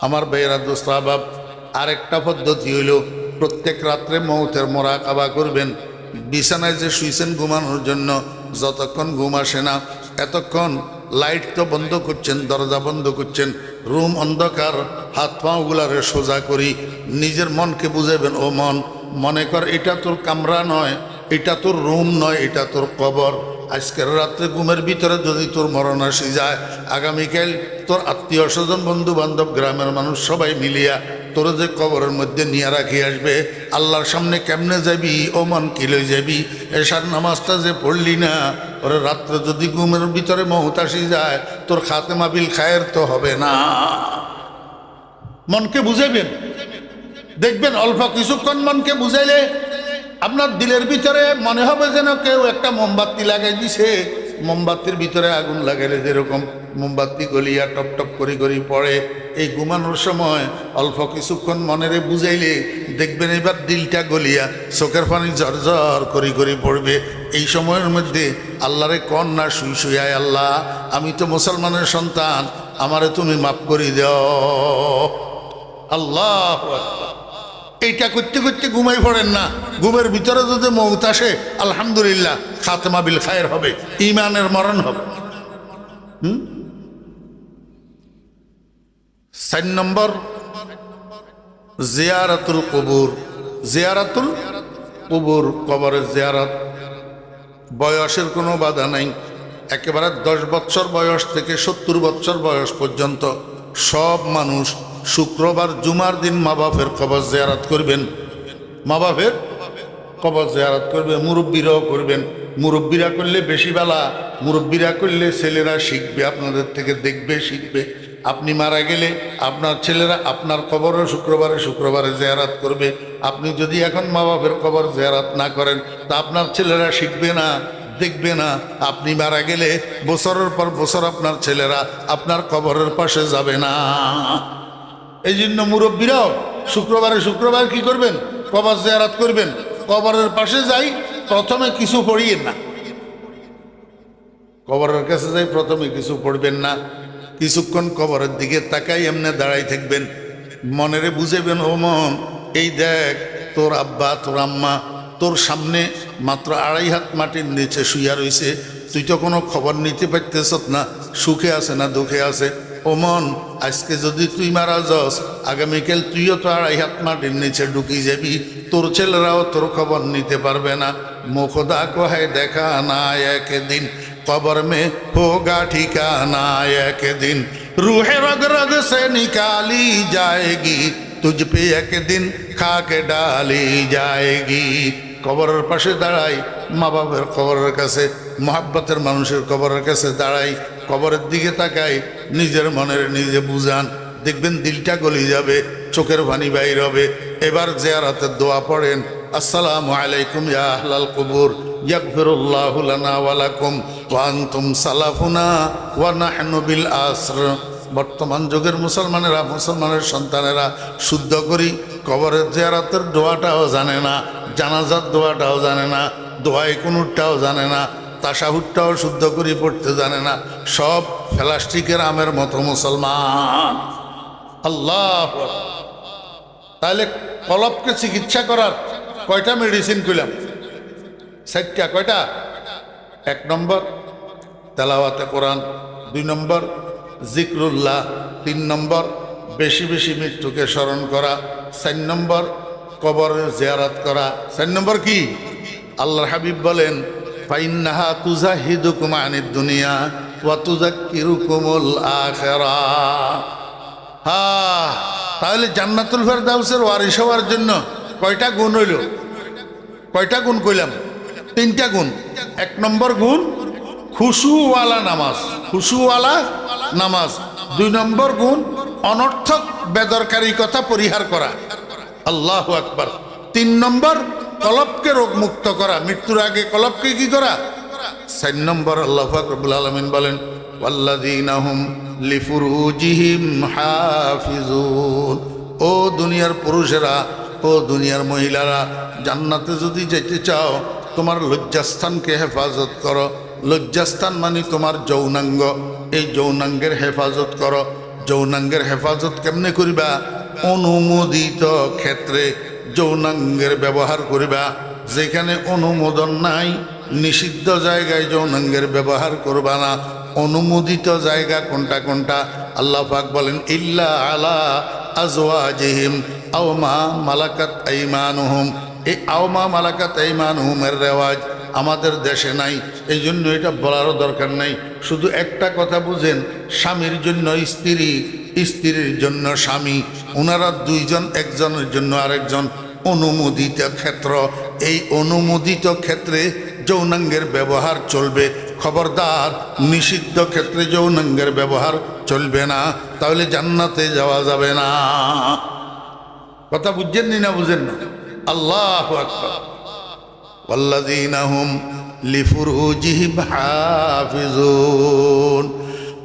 আমার ভাইয়েরা দোস্ত আহবাব, আরেকটা পদ্ধতি হইল প্রত্যেক রাত্রে মৌতের মোরাকাবা করবেন। বিছানায় যে শুইছেন ঘুমানোর জন্য, যতক্ষণ ঘুম আসে না এতক্ষণ লাইট তো বন্ধ করছেন, দরজা বন্ধ করছেন, রুম অন্ধকার, হাত পাগুলারে সোজা করি নিজের মনকে বুঝাবেন, ও মন, মনে কর এটা তোর কামরা নয়, এটা তোর রুম নয়, এটা তোর কবর। আজকের রাত্রে ঘুমের ভিতরে যদি তোর মরণ আসি যায়, আগামীকাল তোর আত্মীয় স্বজন বন্ধু বান্ধব গ্রামের মানুষ সবাই মিলিয়া তোর যে কবরের মধ্যে নিয়ে রাখি আসবে, আল্লাহর সামনে কেমনে যাবি, ও মন কি লই যাবি? এশার নামাজটা যে পড়লি না, ওরে রাত্রে যদি ঘুমের ভিতরে মৌত আসি যায়, তোর খাতেমা বিল খায়ের তো হবে না। মনকে বুঝাইবেন, দেখবেন অল্প কিছুক্ষণ মনকে বুঝাইলে আপনার দিলের ভিতরে মনে হবে যেন কেউ একটা মোমবাতি লাগাই দিছে। মোমবাতির ভিতরে আগুন লাগাইলে যেরকম মোমবাতি গলিয়া টপ টপ করে করে পড়ে, এই ঘুমানোর সময় অল্প কিছুক্ষণ মনেরে বুঝাইলে দেখবেন এবার দিলটা গলিয়া চোখের পানি ঝরঝর করে করে পড়বে। এই সময়ের মধ্যে আল্লাহরে কন না শুই শুয়ায়, আল্লাহ আমি তো মুসলমানের সন্তান, আমারে তুমি মাফ করে দাও। আল্লাহ এইটা করতে করতে ঘুমাই পড়েন না। ঘুমের ভিতরে যদি মৌত আসে, আলহামদুলিল্লাহ খাতেমা বিল খায়ের হবে, ইমানের মরণ হবে। 4 নম্বর জিয়ারাতুল কবুর। জিয়ারাতুল কবুর, কবরের জিয়ারত। বয়সের কোনো বাধা নাই, একেবারে 10 বছর বয়স থেকে 70 বছর বয়স পর্যন্ত সব মানুষ শুক্রবার জুমার দিন মা বাপের কবর জিয়ারত করবেন। মা বাপের কবর জিয়ারত করবে, মুরব্বীরাও করবেন। মুরব্বীরা করলে বেশি বেলা, মুরব্বীরা করলে ছেলেরা শিখবে, আপনাদের থেকে দেখবে, শিখবে। আপনি মারা গেলে আপনার ছেলেরা আপনার কবরও শুক্রবারে শুক্রবারে জিয়ারত করবে। আপনি যদি এখন মা বাপের কবর জিয়ারত না করেন, তা আপনার ছেলেরা শিখবে না, দেখবে না। আপনি মারা গেলে বছরের পর বছর আপনার ছেলেরা আপনার কবরের পাশে যাবে না। এই জন্য মুরব্বীরাও শুক্রবারে শুক্রবার কি করবেন? কবর জিয়ারত করবেন। কবরের পাশে যাই, প্রথমে কিছু পড়িয়েন না। কবরের কাছে যাই প্রথমে কিছু পড়বেন না, কিছুক্ষণ কবরের দিকে তাকাই এমনি দাঁড়াই থাকবেন। মনেরে বুঝাবেন, ও মন, এই দেখ তোর আব্বা তোর আম্মা তোর সামনে মাত্র 2.5 হাত মাটির নিচে শুইয়া রইছে, তুই তো কোনো খবর নিতে পারতেছ না, সুখে আছে না দুঃখে আছে। ও মন, আজকে যদি তুই মারা যাস, আগামীকাল তুইও তো 2.5 হাত মাটির নিচে ঢুকি যাবি, তোর ছেলেরাও তোর খবর নিতে পারবে না। মুখদা কহে দেখা না একদিন, कब्र में होगा ठिकाना एक दिन, रूह रग रग से निकाली जाएगी, तुझ पे एक दिन खाके डाली जाएगी। কবরের পাশে দাঁড়াই, মা বাবার কবরের কাছে, মহাব্বতের মানুষের কবরের কাছে দাঁড়াই, কবরের দিকে তাকাই, নিজের মনের নিজে বুঝান, দেখবেন দিলটা গলি যাবে, চোখের পানি বাইর হবে। এবার জিয়ারতের দোয়া পড়েন, আসসালামু আলাইকুম ইয়া আহলাল কুবুর, ইয়াগফিরুল্লাহু লানা ওয়া লাকুম ওয়া আনতুম সালাফুনা ওয়া নাহনু বিল আসর। বর্তমান যুগের মুসলমানেরা, মুসলমানের সন্তানেরা শুদ্ধ করি কবরের জিয়ারতের দোয়াটাও জানে না, জানাজার দোয়াটাও জানে না, দোয়াই কোনটাও জানে না, তাশাহুদটাও শুদ্ধ করে পড়তে জানে না। সব প্লাস্টিকের আমের মতো মুসলমান। আল্লাহ, তাহলে কলবকে চিকিৎসা করার কয়টা মেডিসিন কইলাম? 4টা। কয়টা? 1 নম্বর তেলাওয়াতে কোরআন, 2 নম্বর জিক্রুল্লাহ, 3 নম্বর বেশি বেশি মৃত্যুকে স্মরণ করা, 4 নম্বর কবরের জিয়ারত করা। 4 নম্বর কি? আল্লাহর হাবিব বলেন, ফাইন্নাহা তুজাহিদুকুম আনিদ দুনিয়া ওয়া তুযাক্কিরুকুমুল আখিরাহ। হ্যাঁ, তাহলে জান্নাতুল ফেরদাউসের ওয়ারিস হওয়ার জন্য কয়টা গুণ হইল? কয়টা গুণ কইলাম? 3টা গুণ। 1 নম্বর গুণ খুশুওয়ালা নামাজ, খুশুওয়ালা নামাজ। 2 নম্বর গুণ অনর্থক বেদরকারি কথা পরিহার করা, আল্লাহু আকবার। 3 নম্বর কলবকে রোগমুক্ত করা, মৃত্যুর আগে কলবকে কি করা। 4 নম্বর আল্লাহ পাক রব্বুল আলামিন বলেন, ওয়াল্লাযীনা হুম লিফুরুজিহিম হাফিজুন। ও দুনিয়ার পুরুষেরা, ও দুনিয়ার মহিলারা, জান্নাতে যদি যেতে চাও তোমার লজ্জাস্থানকে হেফাজত করো। লজ্জাস্থান মানে তোমার যৌনাঙ্গ, এই যৌনাঙ্গের হেফাজত করো। যৌনাঙ্গের হেফাজত কেমনে করিবা? অনুমোদিত ক্ষেত্রে যৌনাঙ্গের ব্যবহার করিবা। যেখানে অনুমোদন নাই, নিষিদ্ধ জায়গায় যৌনাঙ্গের ব্যবহার করবা না। অনুমোদিত জায়গা কোনটা কোনটা? আল্লাহ পাক বলেন, ইল্লা আলা আজওয়াজিহিম আও মা মালাকাত আইমানুহুম। এই আও মা মালাকাত আইমানুহুমের রেওয়াজ আমাদের দেশে নাই, এই জন্য এটা বলারও দরকার নাই। শুধু একটা কথা বুঝেন, স্বামীর জন্য স্ত্রী, স্ত্রীর জন্য স্বামী, ওনারা দুইজন, একজনের জন্য আরেকজন। অনুমোদিত ক্ষেত্র, এই অনুমোদিত ক্ষেত্রে যৌনাঙ্গের ব্যবহার চলবে। খবরদার, নিষিদ্ধ ক্ষেত্রে যৌনাঙ্গের ব্যবহার চলবে না, তাহলে জান্নাতে যাওয়া যাবে না। কথা বুঝছেন না? বুঝেন না? আল্লাহু আকবার। ওয়াল্লাযীনা হুম লিফুরুজিহিম হাফিজুন।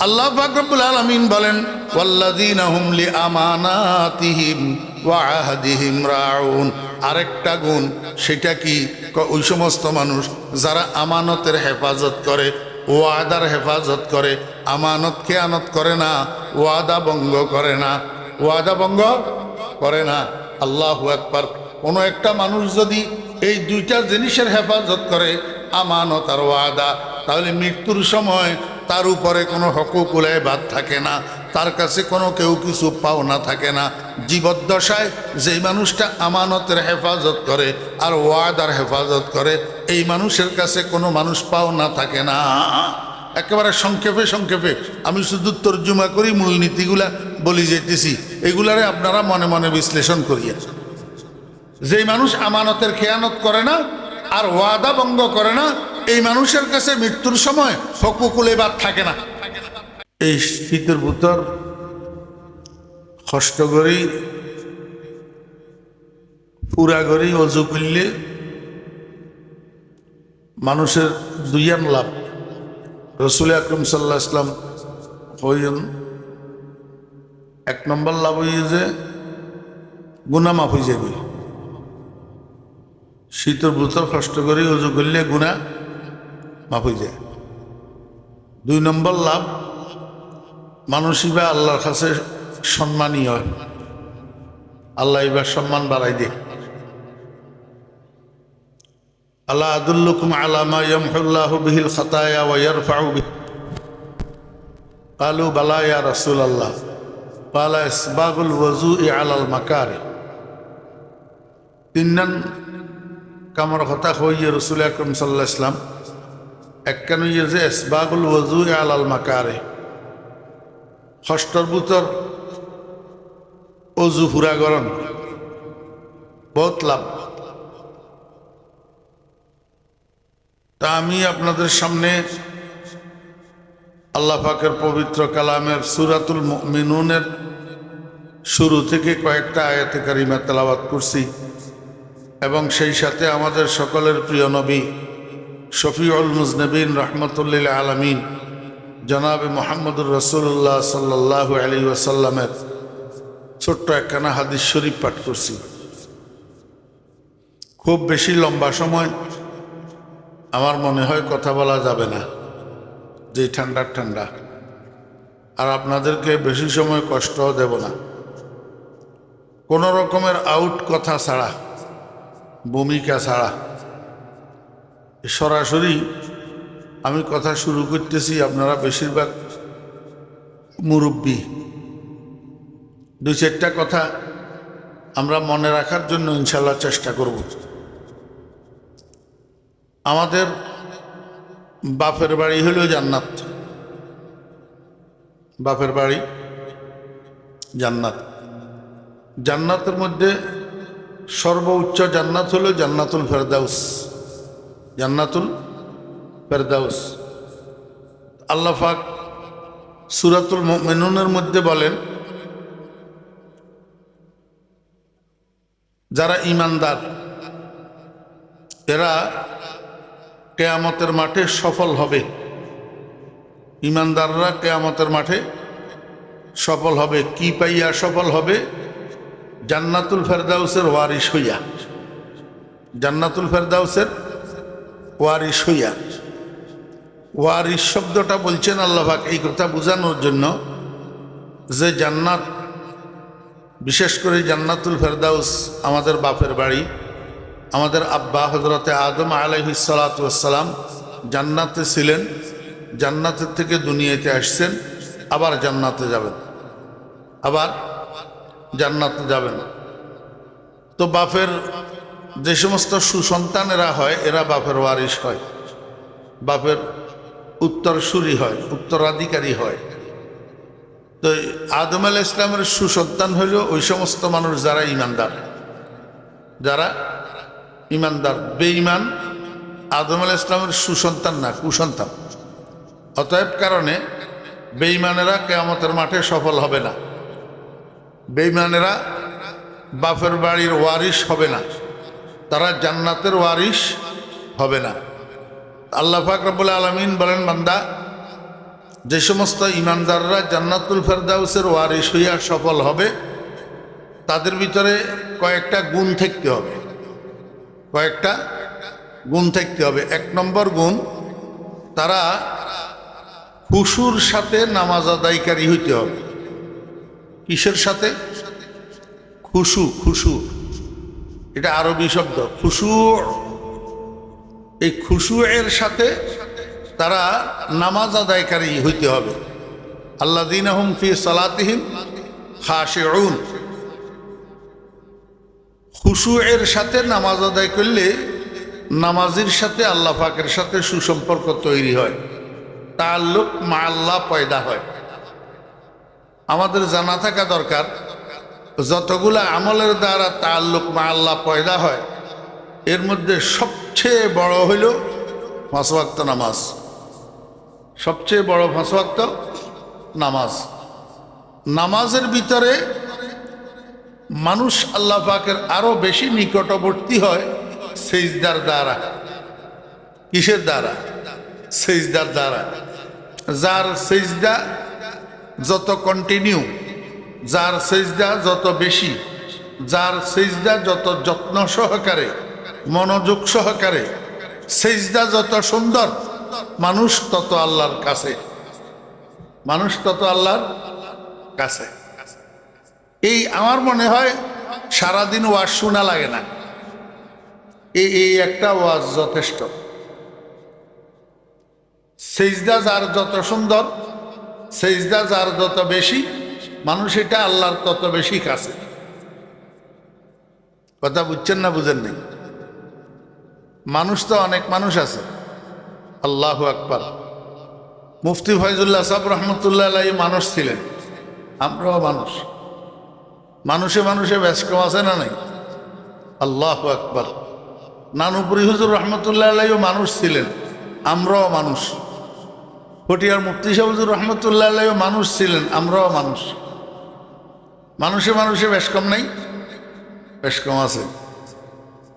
আল্লাহ পাক রব্বুল আলামিন বলেন, ওয়াল্লাযীনা হুম লিআমানাতিহিম ওয়া আহদিহিম রাউন। আরেকটা গুণ, সেটা কি? ওই সমস্ত মানুষ যারা আমানতের হেফাজত করে, ওয়াদার হেফাজত করে, আমানত খেয়ানত করে না, ওয়াদা ভঙ্গ করে না, ওয়াদা ভঙ্গ করে না। আল্লাহু আকবার। কোনো একটা মানুষ যদি এই দুইটা জিনিসের হেফাজত করে, আমানত আর ওয়াদা, তাহলে মৃত্যুর সময় তার উপরে কোনো হকুকুল ইবাদ থাকে না, তার কাছে কোনো কেউ কিছু পাওনা থাকে না। জীবদ্দশায় যেই মানুষটা আমানতের হেফাজত করে আর ওয়াদার হেফাজত করে, এই মানুষের কাছে কোনো মানুষ পাওনা থাকে না। একেবারে সংক্ষেপে সংক্ষেপে আমি শুধু তর্জমা করি, মূলনীতিগুলা বলি যেতেছি, এগুলারে আপনারা মনে মনে বিশ্লেষণ করিয়া। যেই মানুষ আমানতের খেয়ানত করে না আর ওয়াদা ভঙ্গ করে না, এই মানুষের কাছে মৃত্যুর সময় হকুকুল ইবাদ থাকে না। এই শীতের ভিতর কষ্ট করি, পুরা করি অজু করলে মানুষের দুইয়ান লাভ। রসুল আকরম সাল্লাল্লাহু আলাইহি ওয়াসাল্লাম হইন, এক নম্বর লাভ হইয়ে যে গুনাহ মাফ হয়ে যাবে। শীতের ভিতর কষ্ট করি অজু করলে গুনাহ মাফ হয়ে যায়। দুই নম্বর লাভ, মানুষই বা আল্লাহর কাছে সম্মানী হয়, আল্লাহ এবার সম্মান বাড়াই দেয়। আল্লাহ আদুল্লুকুম আলা মা ইয়ামহুল্লাহু বিহিল খাতায়া ওয়া ইয়ারফাউ বিহি। ক্বালু বালা ইয়া রাসূলাল্লাহ। ক্বালা ইসবাগুল ওযুই আলাল মাকারি। তিন কামর কথা হইয়ে রসুল আকরম সাল্লাল্লাহু আলাইহি ওয়াসাল্লাম একখান হইয়ে যে ইসবাগুল ওযুই আলাল মাকারি, কষ্টর ভিতর অজু পুরা গরম বহুত লাভ। তা আমি আপনাদের সামনে আল্লাহ পাকের পবিত্র কালামের সূরাতুল মুমিনুনের শুরু থেকে কয়েকটা আয়াতে কারিমা তেলাওয়াত করছি, এবং সেই সাথে আমাদের সকলের প্রিয় নবী শফিউল মুজনিবিন রাহমাতুল লিল আলামিন জনাবে মুহাম্মদুর রাসূলুল্লাহ সাল্লাল্লাহু আলাইহি ওয়াসাল্লামের ছোট্ট একখানা হাদিস শরীফ পাঠ করছি। খুব বেশি লম্বা সময় আমার মনে হয় কথা বলা যাবে না, যে ঠান্ডা ঠান্ডা, আর আপনাদেরকে বেশি সময় কষ্টও দেব না। কোনো রকমের আউট কথা ছাড়া, ভূমিকা ছাড়া সরাসরি আমি কথা শুরু করতেছি। আপনারা বেশিরভাগ মুরব্বী, দুই চারটা কথা আমরা মনে রাখার জন্য ইনশাল্লাহ চেষ্টা করব। আমাদের বাপের বাড়ি হলো জান্নাত, বাপের বাড়ি জান্নাত। জান্নাতের মধ্যে সর্বোচ্চ জান্নাত হলো জান্নাতুল ফেরদাউস, জান্নাতুল ফেরদাউস। আল্লাহ পাক সূরাতুল মুমিনুনের মধ্যে বলেন, যারা ঈমানদার এরা কিয়ামতের মাঠে সফল হবে। ঈমানদাররা কিয়ামতের মাঠে সফল হবে। কি পাইয়া সফল হবে? জান্নাতুল ফেরদাউসের ওয়ারিশ হইয়া, জান্নাতুল ফেরদাউসের ওয়ারিশ হইয়া। ওয়ারিশ শব্দটা বলছেন আল্লাহ পাক এই কথা বোঝানোর জন্য যে জান্নাত, বিশেষ করে জান্নাতুল ফেরদাউস আমাদের বাপের বাড়ি, আমাদের আব্বা হযরতে আদম আলাইহিস সালাতু ওয়াস সালাম জান্নাতে ছিলেন, জান্নাতের থেকে দুনিয়াতে আসছেন, আবার জান্নাতে যাবেন, আবার জান্নাতে যাবেন। তো বাপের যে সমস্ত সুসন্তানেরা হয় এরা বাপের ওয়ারিশ হয়, বাপের উত্তরসূরি হয়, উত্তরাধিকারী হয়। তো আদম আলাইহিস ইসলামের সুসন্তান হইল ওই সমস্ত মানুষ যারা ইমানদার, যারা ইমানদার। বেঈমান আদম আলাইহিস ইসলামের সুসন্তান না, কুসন্তান। অতএব কারণে বেঈমানেরা কিয়ামতের মাঠে সফল হবে না, বেঈমানেরা বাপের বাড়ির ওয়ারিশ হবে না, তারা জান্নাতের ওয়ারিশ হবে না। আল্লাহ পাক রব্বুল আলামিন বলেন, বান্দা, যে সমস্ত ইমানদাররা জান্নাতুল ফেরদাউসের ওয়ারিশ হইয়া সফল হবে তাদের ভিতরে কয়েকটা গুণ থাকতে হবে, কয়েকটা গুণ থাকতে হবে। এক নম্বর গুণ, তারা খুশুর সাথে নামাজ আদায়কারী হইতে হবে। কিসের সাথে? খুশু। খুশু এটা আরবি শব্দ, খুশু। এই খুশু এর সাথে তারা নামাজ আদায়কারী হইতে হবে। আল্লাযীনা হুম ফি সালাতিহিম খাশিউন। খুশু এর সাথে নামাজ আদায় করলে নামাজের সাথে আল্লাহ পাকের সাথে সুসম্পর্ক তৈরি হয়, তাআল্লুক মা আল্লাহ পয়দা হয়। আমাদের জানা থাকা দরকার, যতগুলা আমলের দ্বারা তাআল্লুক মা আল্লাহ পয়দা হয় এর মধ্যে সবচেয়ে বড় হইল 5 ওয়াক্ত নামাজ। সবচেয়ে বড় 5 ওয়াক্ত নামাজ। নামাজের ভিতরে মানুষ আল্লাহ পাকের আরো বেশি নিকটবর্তী হয় সিজদার দ্বারা। কিসের দ্বারা? সিজদার দ্বারা। যার সিজদা যত কন্টিনিউ, যার সিজদা যত বেশি, যার সিজদা যত যত্ন সহকারে, মনোযোগ সহকারে, সিজদা যত সুন্দর, মানুষ তত আল্লাহর কাছে, মানুষ তত আল্লাহর কাছে। এই আমার মনে হয় সারাদিন ওয়াজ শোনা লাগে না, এই একটা ওয়াজ যথেষ্ট। সিজদা যার যত সুন্দর, সিজদা যার যত বেশি, মানুষ এটা আল্লাহর তত বেশি কাছে। কথা বুঝছেন না বুঝেন নাই? মানুষ তো অনেক মানুষ আছে। আল্লাহু আকবার। মুফতি ফয়জুল্লাহ সাহেব রহমতুল্লাহ আলাইহি মানুষ ছিলেন, আমরাও মানুষ। মানুষে মানুষে বেশ কম আছে না নাই? আল্লাহু আকবার। নানুপুরি হুজুর রহমতুল্লাহ আলাইহি মানুষ ছিলেন, আমরাও মানুষ। পটিয়ার মুফতি সাহেব হুজুর রহমতুল্লাহ আলাইহি মানুষ ছিলেন, আমরাও মানুষ। মানুষে মানুষে বেশ কম নাই? বেশ কম আছে।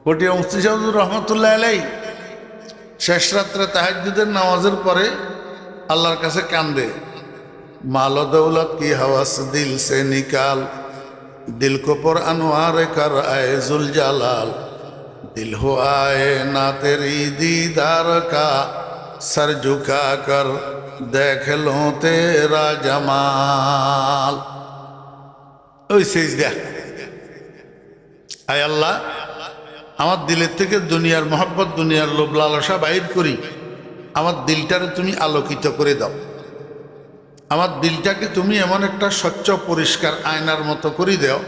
পটিয়ার মুফতি সাহেব হুজুর রহমতুল্লাহ আলাইহি শেষ রাত্রে তাহাজ্জুদের নামাজের পরে আল্লাহর কাছে কান্দে, মাল দৌলত কি হাওয়াস দিল সে নিকাল, दिल को पर अनवार कर आए जुल जलाल, दिल हो आए ना तेरी दीदार का, सर झुका कर देख लो तेरा जमाल। ওই সিজদা, আয় আল্লাহ, আমার দিলের থেকে দুনিয়ার মহব্বত, দুনিয়ার লোভ লালসা বাইর করি, আমার দিলটারে তুমি আলোকিত করে দাও। আমার দিলটাকে তুমি এমন একটা স্বচ্ছ পরিষ্কার আয়নার মতো করে দাও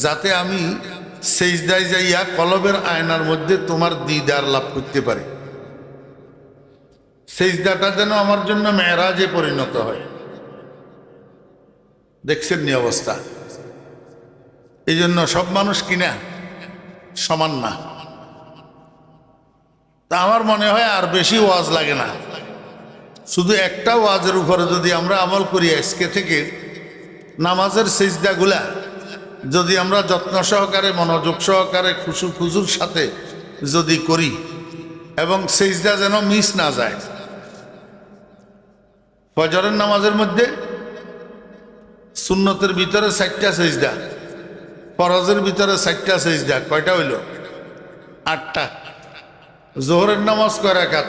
যাতে আমি সিজদায় যাইয়া কলবের আয়নার মধ্যে তোমার দিদার লাভ করতে পারি। সিজদাটা যেন আমার জন্য মেরাজে পরিণত হয়। দেখছেন নি অবস্থা? এই জন্য সব মানুষ কিনা সমান না। তা আমার মনে হয় আর বেশি ওয়াজ লাগে না, শুধু একটা ওয়াজের উপরে যদি আমরা আমল করি, আজকে থেকে নামাজের সিজদাগুলা যদি আমরা যত্ন সহকারে, মনোযোগ সহকারে, খুশুর সাথে যদি করি, এবং সিজদা যেন মিস না যায়। ফজরের নামাজের মধ্যে সুন্নতের ভিতরে 4টা সিজদা, ফরজের ভিতরে 4টা সিজদা। কয়টা হইল? 8টা। জোহরের নামাজ কয় রাকাত?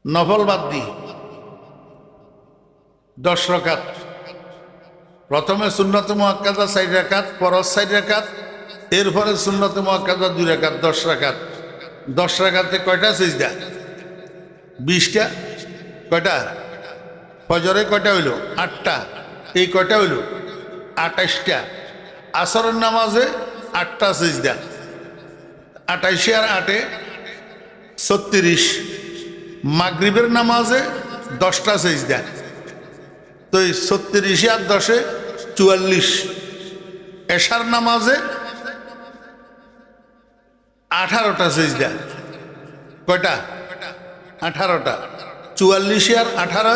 নফল বাদ দি 10 রাকাত। প্রথমে সুন্নতে মুআক্কাদা 4 রাকাত, ফরজ 4 রাকাত, এরপরে সুন্নতে মুআক্কাদা 2 রাকাত, 10 রাকাত। 10 রাকাতে কয়টা সিজদা? 20টা। কয়টা? ফজরে কয়টা হইল? 8টা। এই কয়টা হইল? 28টা। আসরের নামাজে 8টা সিজদা, 28 আর 8 36। মাগরিবের নামাজে 10টা সিজদা, তো এই 36 আর 10 44। এশার নামাজে 18টা সিজদা। কয়টা? 18টা। 44 আর 18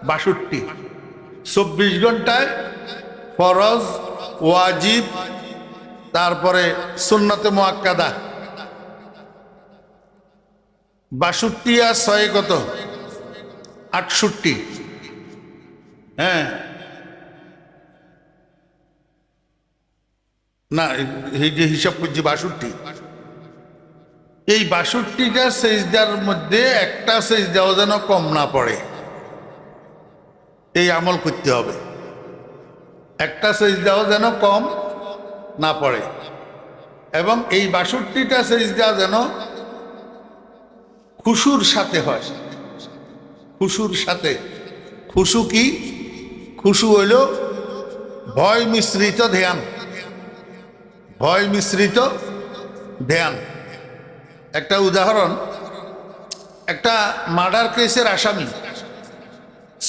62। 24 ঘন্টায় ফরজ, ওয়াজিব, তারপরে সুন্নতে মুআক্কাদা 62 আর 6 কত? 68। হ্যাঁ না, এই যে হিসাব করছি 62। এই 62টা সেজদার মধ্যে একটা সেজদাও যেন কম না পড়ে, এই আমল করতে হবে। একটা সেজদাও যেন কম না পড়ে, এবং এই 62টা সেজদা যেন খুশুর সাথে হয়। খুশুর সাথে। খুশু কি? খুশু হইল ভয় মিশ্রিত ধ্যান। ভয় মিশ্রিত ধ্যান। একটা উদাহরণ, একটা মার্ডার কেসের আসামি,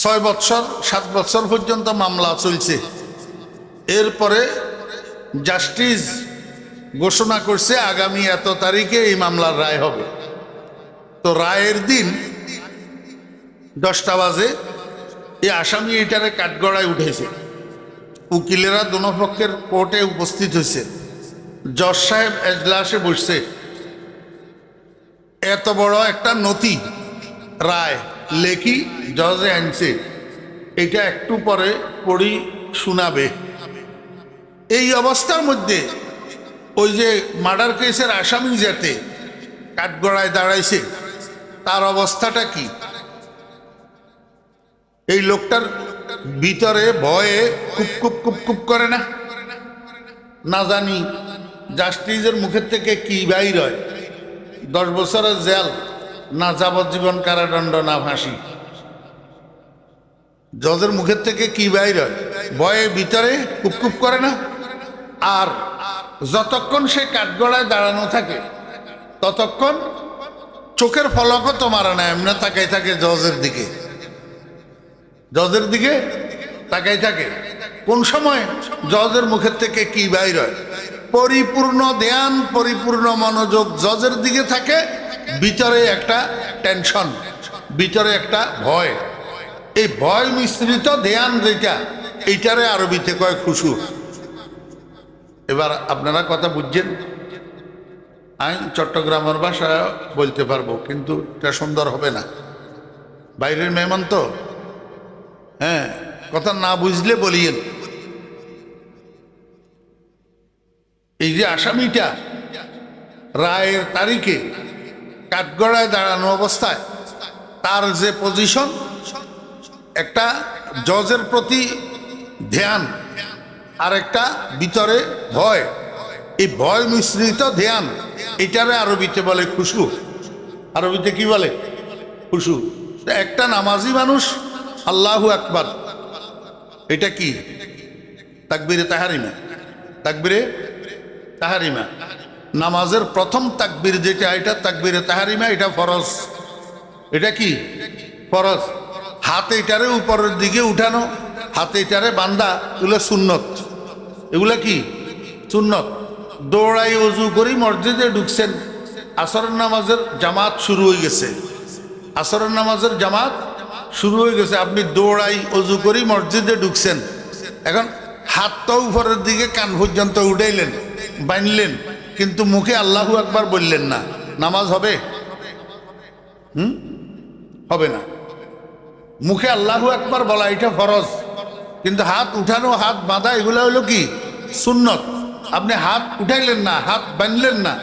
6 বৎসর 7 বৎসর পর্যন্ত মামলা চলছে। এরপরে জাস্টিস ঘোষণা করছে আগামী এত তারিখে এই মামলার রায় হবে। তো রায়ের দিন 10টা বাজে এই আসামি এটারে কাঠগড়ায় উঠেছে। উকিলেরা দোনো পক্ষের কোর্টে উপস্থিত হয়েছে। জজ সাহেব এজলাসে বসছে। এত বড় একটা নথি রায় লেখি জজে আনছে, এটা একটু পরে পড়ি শোনাবে। এই অবস্থার মধ্যে ওই যে মার্ডার কেসের আসামি যাতে কাঠগড়ায় দাঁড়াইছে, তার অবস্থাটা কি? এই লোকটার ভিতরে ভয়ে কুপ কুপ কুপ কুপ করে না? না জানি জাস্টিসের মুখের থেকে কি বাইর হয়, 10 বছরের জেল, না যাবজ্জীবন কারাদণ্ড, না ফাঁসি। জজের মুখের থেকে কি বাইর হয়? ভয়ে ভিতরে কুপ কুপ করে না? আর যতক্ষণ সে কাঠগড়ায় দাঁড়ানো থাকে ততক্ষণ চোখের ফলকও তো মারে না, এমনি তাকাই থাকে জজের দিকে। জজের দিকে তাকাই থাকে। কোন সময় জজের মুখের থেকে কি বাইর হয়? পরিপূর্ণ ধ্যান, পরিপূর্ণ মনোযোগ জজের দিকে থাকে। ভিতরে একটা টেনশন, ভিতরে একটা ভয়। এই ভয় মিশ্রিত ধ্যান যেটা, এইটারে আরবিতে কয় খুশু। এবার আপনারা কথা বুঝছেন? আমি চট্টগ্রামের ভাষা বলতে পারবো, কিন্তু এটা সুন্দর হবে না, বাইরের মেহমান তো। হ্যাঁ, কথা না বুঝলে বলিয়েন। এই যে আসামিটা রায়ের তারিখে কাঠগড়ায় দাঁড়ানো অবস্থায় তার যে পজিশন, একটা জজের প্রতি ধ্যান আর একটা ভিতরে ভয়, এই ভয় মিশ্রিত ধ্যান, এটারে আরবিতে বলে খুশু। আরবিতে কি বলে? খুশু। একটা নামাজি মানুষ আল্লাহু আকবার, এটা কি? তাকবীরে তাহারিমা। তাকবীরে তাহারিমা, নামাজের প্রথম তাকবীর যেটা, এটা তাকবীরে তাহারিমা, এটা ফরজ। এটা কি? ফরজ। হাতে এটারে উপরের দিকে উঠানো, হাতে এটারে বান্ধা, এগুলো সুন্নত। এগুলা কি? সুন্নত। দৌড়াই অজু করি মসজিদে ঢুকছেন, আসরের নামাজের জামাত শুরু হয়ে গেছে। আসরের নামাজের জামাত শুরু হয়ে গেছে, আপনি দৌড়াই অজু করি মসজিদে ঢুকছেন। এখন হাতটা উপরের দিকে কান পর্যন্ত উঠাইলেন, বাঁধলেন, কিন্তু মুখে আল্লাহু আকবার বললেন না, নামাজ হবে? হবে না। মুখে আল্লাহু আকবার বলা এটা ফরজ, কিন্তু হাত উঠানো, হাত বাঁধা, এগুলো হলো কি? সুন্নত। আপনি হাত উঠাইলেন না, হাত বাঁধলেন না,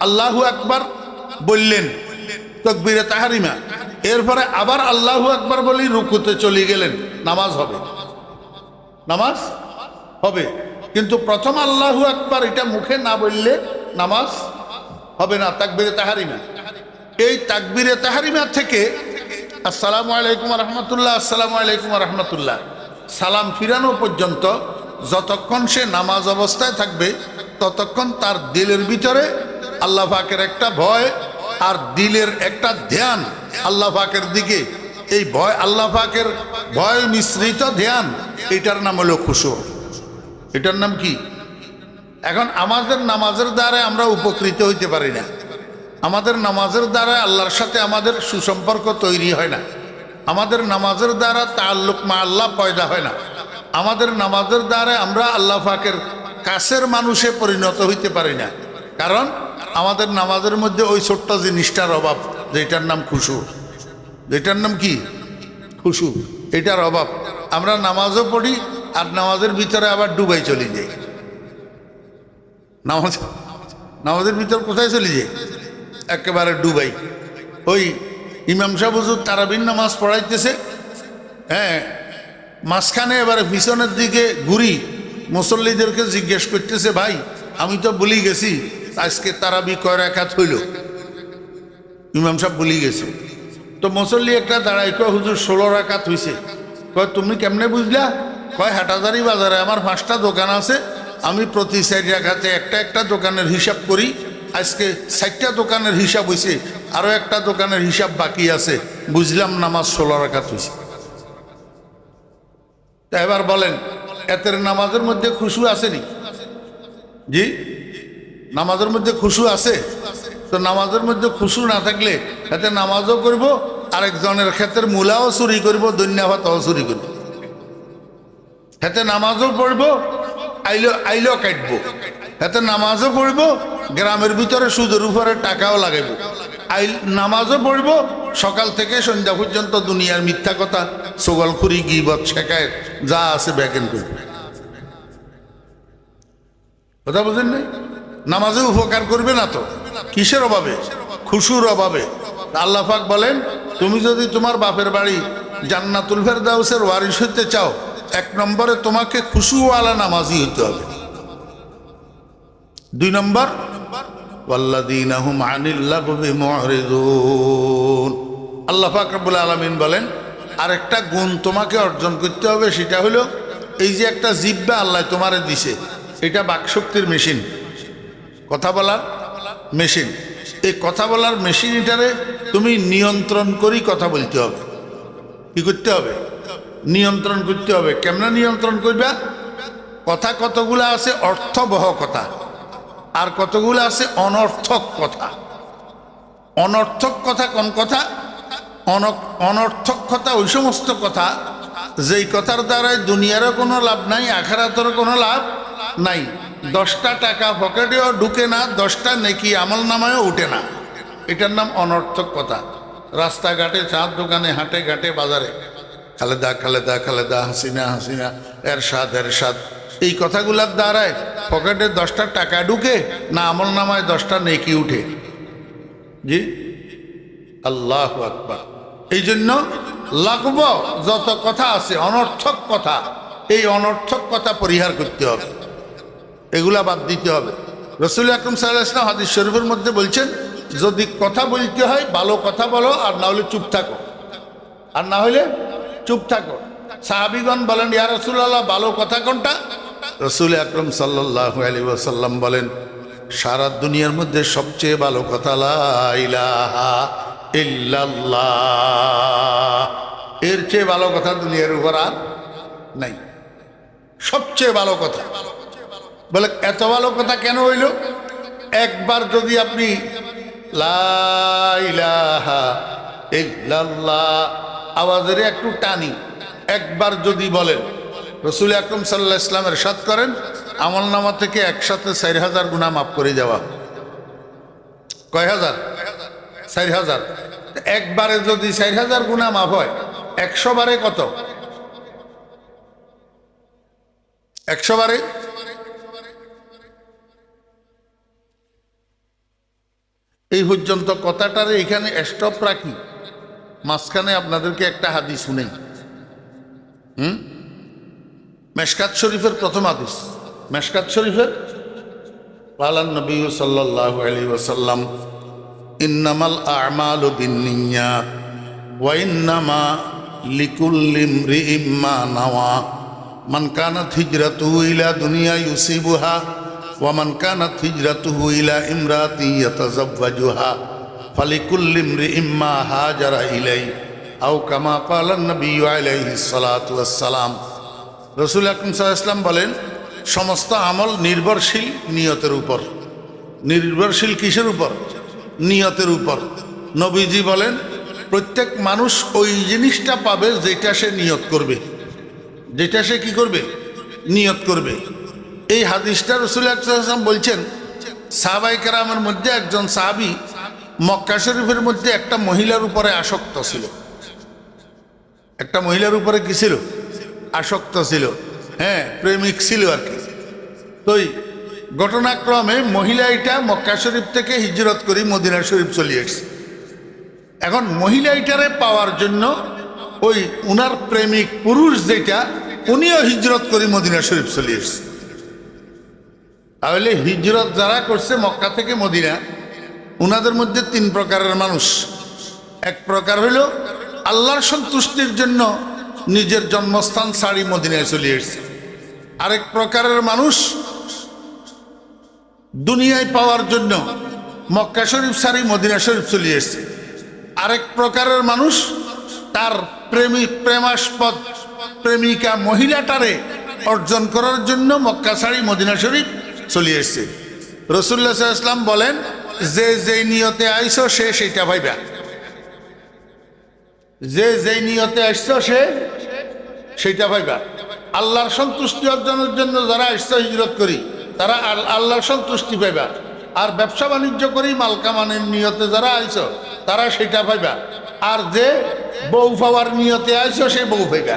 আল্লাহু আকবার বললেন, তাকবীরে তাহরিমা, এরপরে আবার আল্লাহু আকবার বলি রুকুতে চলে গেলেন, নামাজ হবে, নামাজ হবে। কিন্তু প্রথম আল্লাহু আকবার এটা মুখে না বললে নামাজ হবে না, তাকবীরে তাহরিমা। এই তাকবীরে তাহরিমা থেকে আসসালামু আলাইকুম রহমতুল্লাহ, আসসালামু আলাইকুম রহমতুল্লাহ সালাম ফিরানো পর্যন্ত যতক্ষণ সে নামাজ অবস্থায় থাকবে ততক্ষণ তার দিলের ভিতরে আল্লাহ পাকের একটা ভয় আর দিলের একটা ধ্যান আল্লাহ পাকের দিকে, এই ভয় আল্লাহ পাকের ভয় মিশ্রিত ধ্যান, এটার নাম হলো খুশু। এটার নাম কি? এখন আমাদের নামাজের দ্বারা আমরা উপকৃত হইতে পারি না, আমাদের নামাজের দ্বারা আল্লাহর সাথে আমাদের সুসম্পর্ক তৈরি হয় না, আমাদের নামাজের দ্বারা তাআল্লুক মা আল্লাহ পয়দা হয় না, আমাদের নামাজের দ্বারা আমরা আল্লাহ পাকের কাছের মানুষে পরিণত হইতে পারি না। কারণ আমাদের নামাজের মধ্যে ওই ছোট্ট জিনিসটার অভাব, যেটার নাম খুশু। যেটার নাম কি? খুশু। এটার অভাব। আমরা নামাজও পড়ি আর নামাজের ভিতরে আবার ডুবাই চলে যাই। নামাজের ভিতর কোথায় চলে যাই? একেবারে ডুবাই। ওই ইমাম সাহেব হুজুর তারাবির নামাজ পড়াইতেছে, হ্যাঁ, মাঝখানে এবারে পিছনের দিকে ঘুরি, মুসল্লিদেরকে জিজ্ঞেস করতেছে, ভাই আমি তো ভুলি গেছি আজকে তারাবি কয় রাকাত হইল। ইমাম সাহেব ভুলি গেছে। তো মুসল্লি একটা দাঁড়াই, কয় হুজুর 16 রাকাত হইছে। কয় তুমি কেমনে বুঝলা? কয় হাটাজারি বাজারে আমার 5টা দোকান আছে, আমি প্রতি 4 রাকাতে একটা একটা দোকানের হিসাব করি, আজকে 4টা দোকানের হিসাব হইছে, আরো একটা দোকানের হিসাব বাকি আছে, বুঝলাম নামাজ 16 রাকাত হইছে। তা এবার বলেন, এতের নামাজের মধ্যে খুশু আসেনি? জি, নামাজের মধ্যে খুশু আছে? তো নামাজের মধ্যে খুশু না থাকলে এতে নামাজও করব, আরেকজনের ক্ষেত্রে মূলাও চুরি করব, দৈন্যাভাতও চুরি করব। এতে নামাজও পড়বো, আইলো কাটবো, এতে নামাজও পড়বো, গ্রামের ভিতরে সুদের উপরে টাকাও লাগাইব, নামাজও পড়বো, সকাল থেকে সন্ধ্যা পর্যন্ত দুনিয়ার মিথ্যা কথা, সোগলখুরি, গীবত, শেখায়েত যা আছে ব্যাকেন করবে। কথা বুঝেন নাই? নামাজে উপকার করবে না তো কিসের অভাবে? খুশুর অভাবে। আল্লাহ পাক বলেন, তুমি যদি তোমার বাপের বাড়ি জান্নাতুল ফেরদাউসের ওয়ারিস হতে চাও, 1 নম্বরে তোমাকে খুশুওয়ালা নামাজি হতে হবে। 2 নম্বর, ওয়াল্লাযীনা হুম আনিল লাগবি মুরিদুন। আল্লাহ পাক রব্বুল আলামিন বলেন, আরেকটা গুণ তোমাকে অর্জন করতে হবে, সেটা হলো এই যে একটা জিহ্বা আল্লাহ তোমারে দিছে, এটা বাকশক্তির মেশিন, কথা বলার মেশিন। এই কথা বলার মেশিন, এটারে তুমি নিয়ন্ত্রণ করি কথা বলতে হবে। কি করতে হবে? নিয়ন্ত্রণ করতে হবে। কেমনে নিয়ন্ত্রণ করবা? কথা কতগুলো আছে অর্থবহ কথা, আর কতগুলো আছে অনর্থক কথা। অনর্থক কথা কোন কথা? অনর্থক কথা ওই সমস্ত কথা যেই কথার দ্বারাই দুনিয়ারও কোনো লাভ নাই, আখিরাতেরও কোনো লাভ নাই। 10টা টাকা পকেটেও ঢুকে না, 10টা নেকি আমল নামায়ও উঠে না, এটার নাম অনর্থক কথা। রাস্তাঘাটে, চাঁদ দোকানে, হাটে ঘাটে, বাজারে খালেদা খালেদা খালেদা, হাসিনা হাসিনা, এরশাদ এরশাদ, এই কথাগুলোর দ্বারায় পকেটে 10টা টাকা ঢুকে না আমল নামায় 10টা নেকি উঠে? জি, আল্লাহু আকবার। এই জন্য লাগব যত কথা আছে অনর্থক কথা, এই অনর্থক কথা পরিহার করতে হবে, এগুলা বাদ দিতে হবে। রাসূল আকরাম সাল্লাল্লাহু আলাইহি ওয়াসাল্লাম হাদিস শরীফের মধ্যে বলছেন, যদি কথা বলতে হয় ভালো কথা বলো, আর না হলে চুপ থাকো, আর না হলে চুপ থাকো। সাহাবীগণ বলেন, ইয়া রাসূলুল্লাহ, ভালো কথা কোনটা? রাসূল আকরাম সাল্লাল্লাহু আলাইহি ওয়াসাল্লাম বলেন, সারা দুনিয়ার মধ্যে সবচেয়ে ভালো কথা লা ইলাহা ইল্লাল্লাহ। এর চেয়ে ভালো কথা দুনিয়ার উপর আর নাই, সবচেয়ে ভালো কথা। বলে এত ভালো কথা কেন হইল? একবার যদি আপনি লা ইলাহা ইল্লাল্লাহ আওয়াজের একটু টানি একবার যদি বলেন, রাসূল আকরাম সাল্লাল্লাহু আলাইহি ওয়াসাল্লাম ইরশাদ করেন, আমলনামা থেকে একসাথে 4000 গুনাহ মাফ করে যাওয়া। কয় হাজার? 4000। একবারে যদি 4000 গুনাহ মাফ হয়, 100 বারে কত? 100 বারে এই পর্যন্ত কথাটারে এখানে স্টপ রাখি। মাঝখানে আপনাদেরকে একটা হাদিস শুনেই। মেশকাত শরীফের প্রথম হাদিস, মেশকাত শরীফের ক্বালান নবী সাল্লাল্লাহু আলাইহি ওয়াসাল্লাম ইন্নামাল আ'মালু বিন্নিয়াত ওয়া ইন্নামা লিকুল্লি ইমরিইম মা নাওয়া মান কানাত হিজরাতুহু ইলা দুনিয়া ইউসিবুহা ওয়া মান কানাত হিজরাতুহু ইলা ইমরাতি ইয়াতাযাওয়াজুহা ফালিকুল্লি ইমরিইম মা হাজারা ইলাই আও কামা ক্বালা নবী আলাইহিস সালাতু ওয়াস সালাম। রাসূল আকরাম সাল্লাল্লাহু আলাইহি ওয়াসাল্লাম বলেন, সমস্ত আমল নির্ভরশীল নিয়তের উপর। নির্ভরশীল কিসের উপর? নিয়তের উপর। নবীজি বলেন, প্রত্যেক মানুষ ওই জিনিসটা পাবে যেটা সে নিয়ত করবে, যেটা সে কি করবে? নিয়ত করবে। এই হাদিসটা রাসূল আকরাম সাল্লাল্লাহু আলাইহি ওয়াসাল্লাম বলছেন, সাহাবায়ে কেরামের মধ্যে একজন সাহাবী মক্কা শরীফের মধ্যে একটা মহিলার উপরে আসক্ত ছিল। একটা মহিলার উপরে কি ছিল? আসক্ত ছিল, হ্যাঁ, প্রেমিক ছিল আর কি। তো ঘটনাক্রমে মহিলা এটা মক্কা শরীফ থেকে হিজরত করে মদিনা শরীফ চলে এসেছে। এখন মহিলা এটারে পাওয়ার জন্য ওই উনার প্রেমিক পুরুষ যেটা, উনিও হিজরত করে মদিনা শরীফ চলে এসেছে। তাহলে হিজরত যারা করছে মক্কা থেকে মদিনা, উনাদের মধ্যে তিন প্রকারের মানুষ। এক প্রকার হইল আল্লাহর সন্তুষ্টির জন্য নিজের জন্মস্থান ছাড়ি মদিনায় চলে এসেছে। আরেক প্রকারের মানুষ দুনিয়ায় পাওয়ার জন্য মক্কা শরীফ ছাড়ি মদিনা শরীফ চলে এসেছে। আরেক প্রকারের মানুষ তার প্রেমাস্পদ প্রেমিকা মহিলাটারে অর্জন করার জন্য মক্কা ছাড়ি মদিনা শরীফ চলে এসেছে। রাসূলুল্লাহ সাল্লাল্লাহু আলাইহি ওয়াসাল্লাম বলেন, যে যেই নিয়তে আইছো সে সেইটা পাইবা। যে যেই নিয়তে আসছো সে সেইটা পাইবা। আল্লাহর সন্তুষ্টি অর্জনের জন্য যারা আসছো হিজরত করি, তারা আল্লাহর সন্তুষ্টি পাইবা। আর ব্যবসা বাণিজ্য করি মাল কামানের নিয়তে যারা আইছো তারা সেটা পাইবা। আর যে বউ পাওয়ার নিয়তে আইছো সে বউ পাইবা।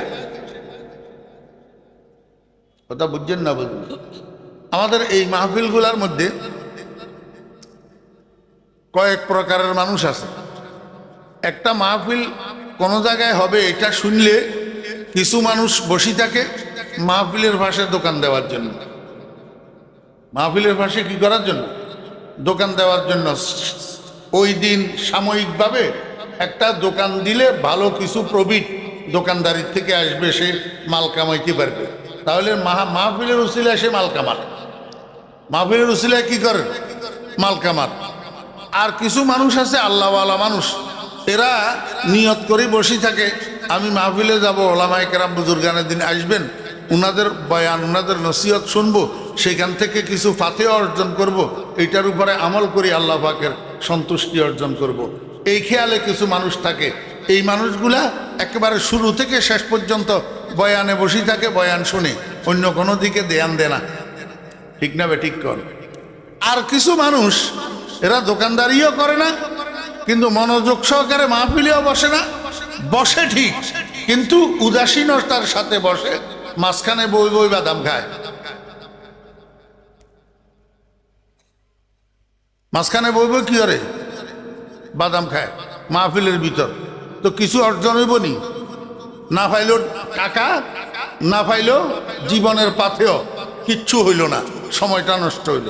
কথা বুঝছেন না? বুঝুন। আমাদের এই মাহফিলগুলার মধ্যে কয়েক প্রকারের মানুষ আছে। একটা মাহফিল কোনো জায়গায় হবে এটা শুনলে কিছু মানুষ বসে থাকে মাহফিলের পাশে দোকান দেওয়ার জন্য। মাহফিলের পাশে কি করার জন্য? দোকান দেওয়ার জন্য। ওই দিন সাময়িকভাবে একটা দোকান দিলে ভালো কিছু প্রফিট দোকানদারির থেকে আসবে, সে মাল কামাইতে পারবে। তাহলে মাহফিলের উসিলায় সে মাল কামার। মাহফিলের উসিলায় কি করে? মাল কামার। আর কিছু মানুষ আছে আল্লাহওয়ালা মানুষ, এরা নিয়ত করে বসে থাকে, আমি মাহফিলে যাব, ওলামায়ে কেরাম বুজুর্গানের দিন আসবেন, উনাদের বয়ান উনাদের নসিহত শুনবো, সেখান থেকে কিছু ফাতেহা অর্জন করব, এইটার উপরে আমল করি আল্লাহ পাকের সন্তুষ্টি অর্জন করব। এই খেয়ালে কিছু মানুষ থাকে। এই মানুষগুলা একেবারে শুরু থেকে শেষ পর্যন্ত বয়ানে বসে থাকে, বয়ান শুনে, অন্য কোনো দিকে ধ্যান দেয় না। ঠিক না বে ঠিক কর? আর কিছু মানুষ এরা দোকানদারিও করে না, কিন্তু মনোযোগ সহকারে মাহফিলেও বসে না, বসে ঠিক কিন্তু উদাসীনতার সাথে বসে, মাঝখানে বই বই বাদাম খায়। মাঝখানে বই বই কি করে? বাদাম খায় মাহফিলের ভিতর। তো কিছু অর্জন হইব নি? না পাইলেও টাকা, না পাইলেও জীবনের পাথেও কিচ্ছু হইল না, সময়টা নষ্ট হইল।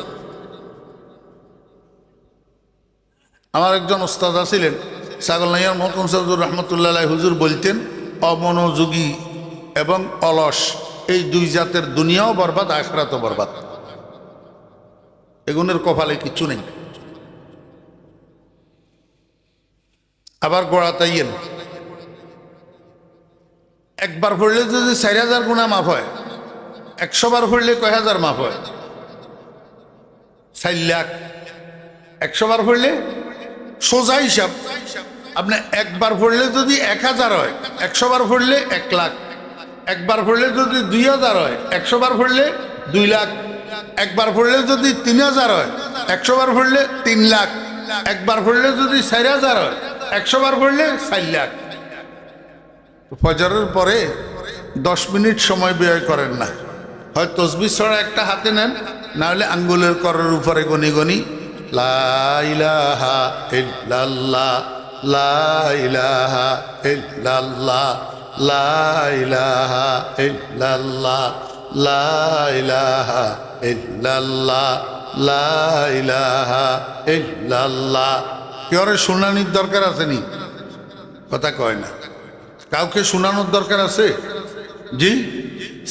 আমার একজন ওস্তাদ ছিলেন, ছাগলনাইয়ার মহকুম সাহুর রহমতুল্লাহ আলাইহি হুজুর বলতেন, অমনোযোগী এবং অলস এই দুই জাতের দুনিয়াও বরবাদ, আখিরাতও বরবাদ। এগুনের কপালে কিচ্ছু নেই। আবার গোড়াতাইয়েন একবার পড়লে যদি 4000 গুণা মাফ হয়, 100 বার পড়লে কয় হাজার মাফ হয়? 4 লাখ। 100 বার পড়লে সোজা হিসাব, আপনি একবার পড়লে যদি 1000 হয়, 100 বার পড়লে 1 লাখ। একবার পড়লে যদি 2000 হয়, 100 বার পড়লে 2 লাখ। একবার পড়লে যদি 3000 হয়, 100 বার পড়লে 3 লাখ। একবার পড়লে যদি 4000 হয়, 100 বার পড়লে 4 লাখ। ফজরের পরে 10 মিনিট সময় ব্যয় করেন না, হয় তসবিহ ছড়া একটা হাতে নেন, না হলে আঙ্গুলের করের উপরে গনি গনি লা ইলাহা ইল্লাল্লাহ লা ইলাহা ইল্লাল্লাহ লা ইলাহা ইল্লাল্লাহ লা ইলাহা ইল্লাল্লাহ লা ইলাহা ইল্লাল্লাহ। কেউ শুনানির দরকার আছে নি? কথা কয় না। কাউকে শোনানোর দরকার আছে? জি।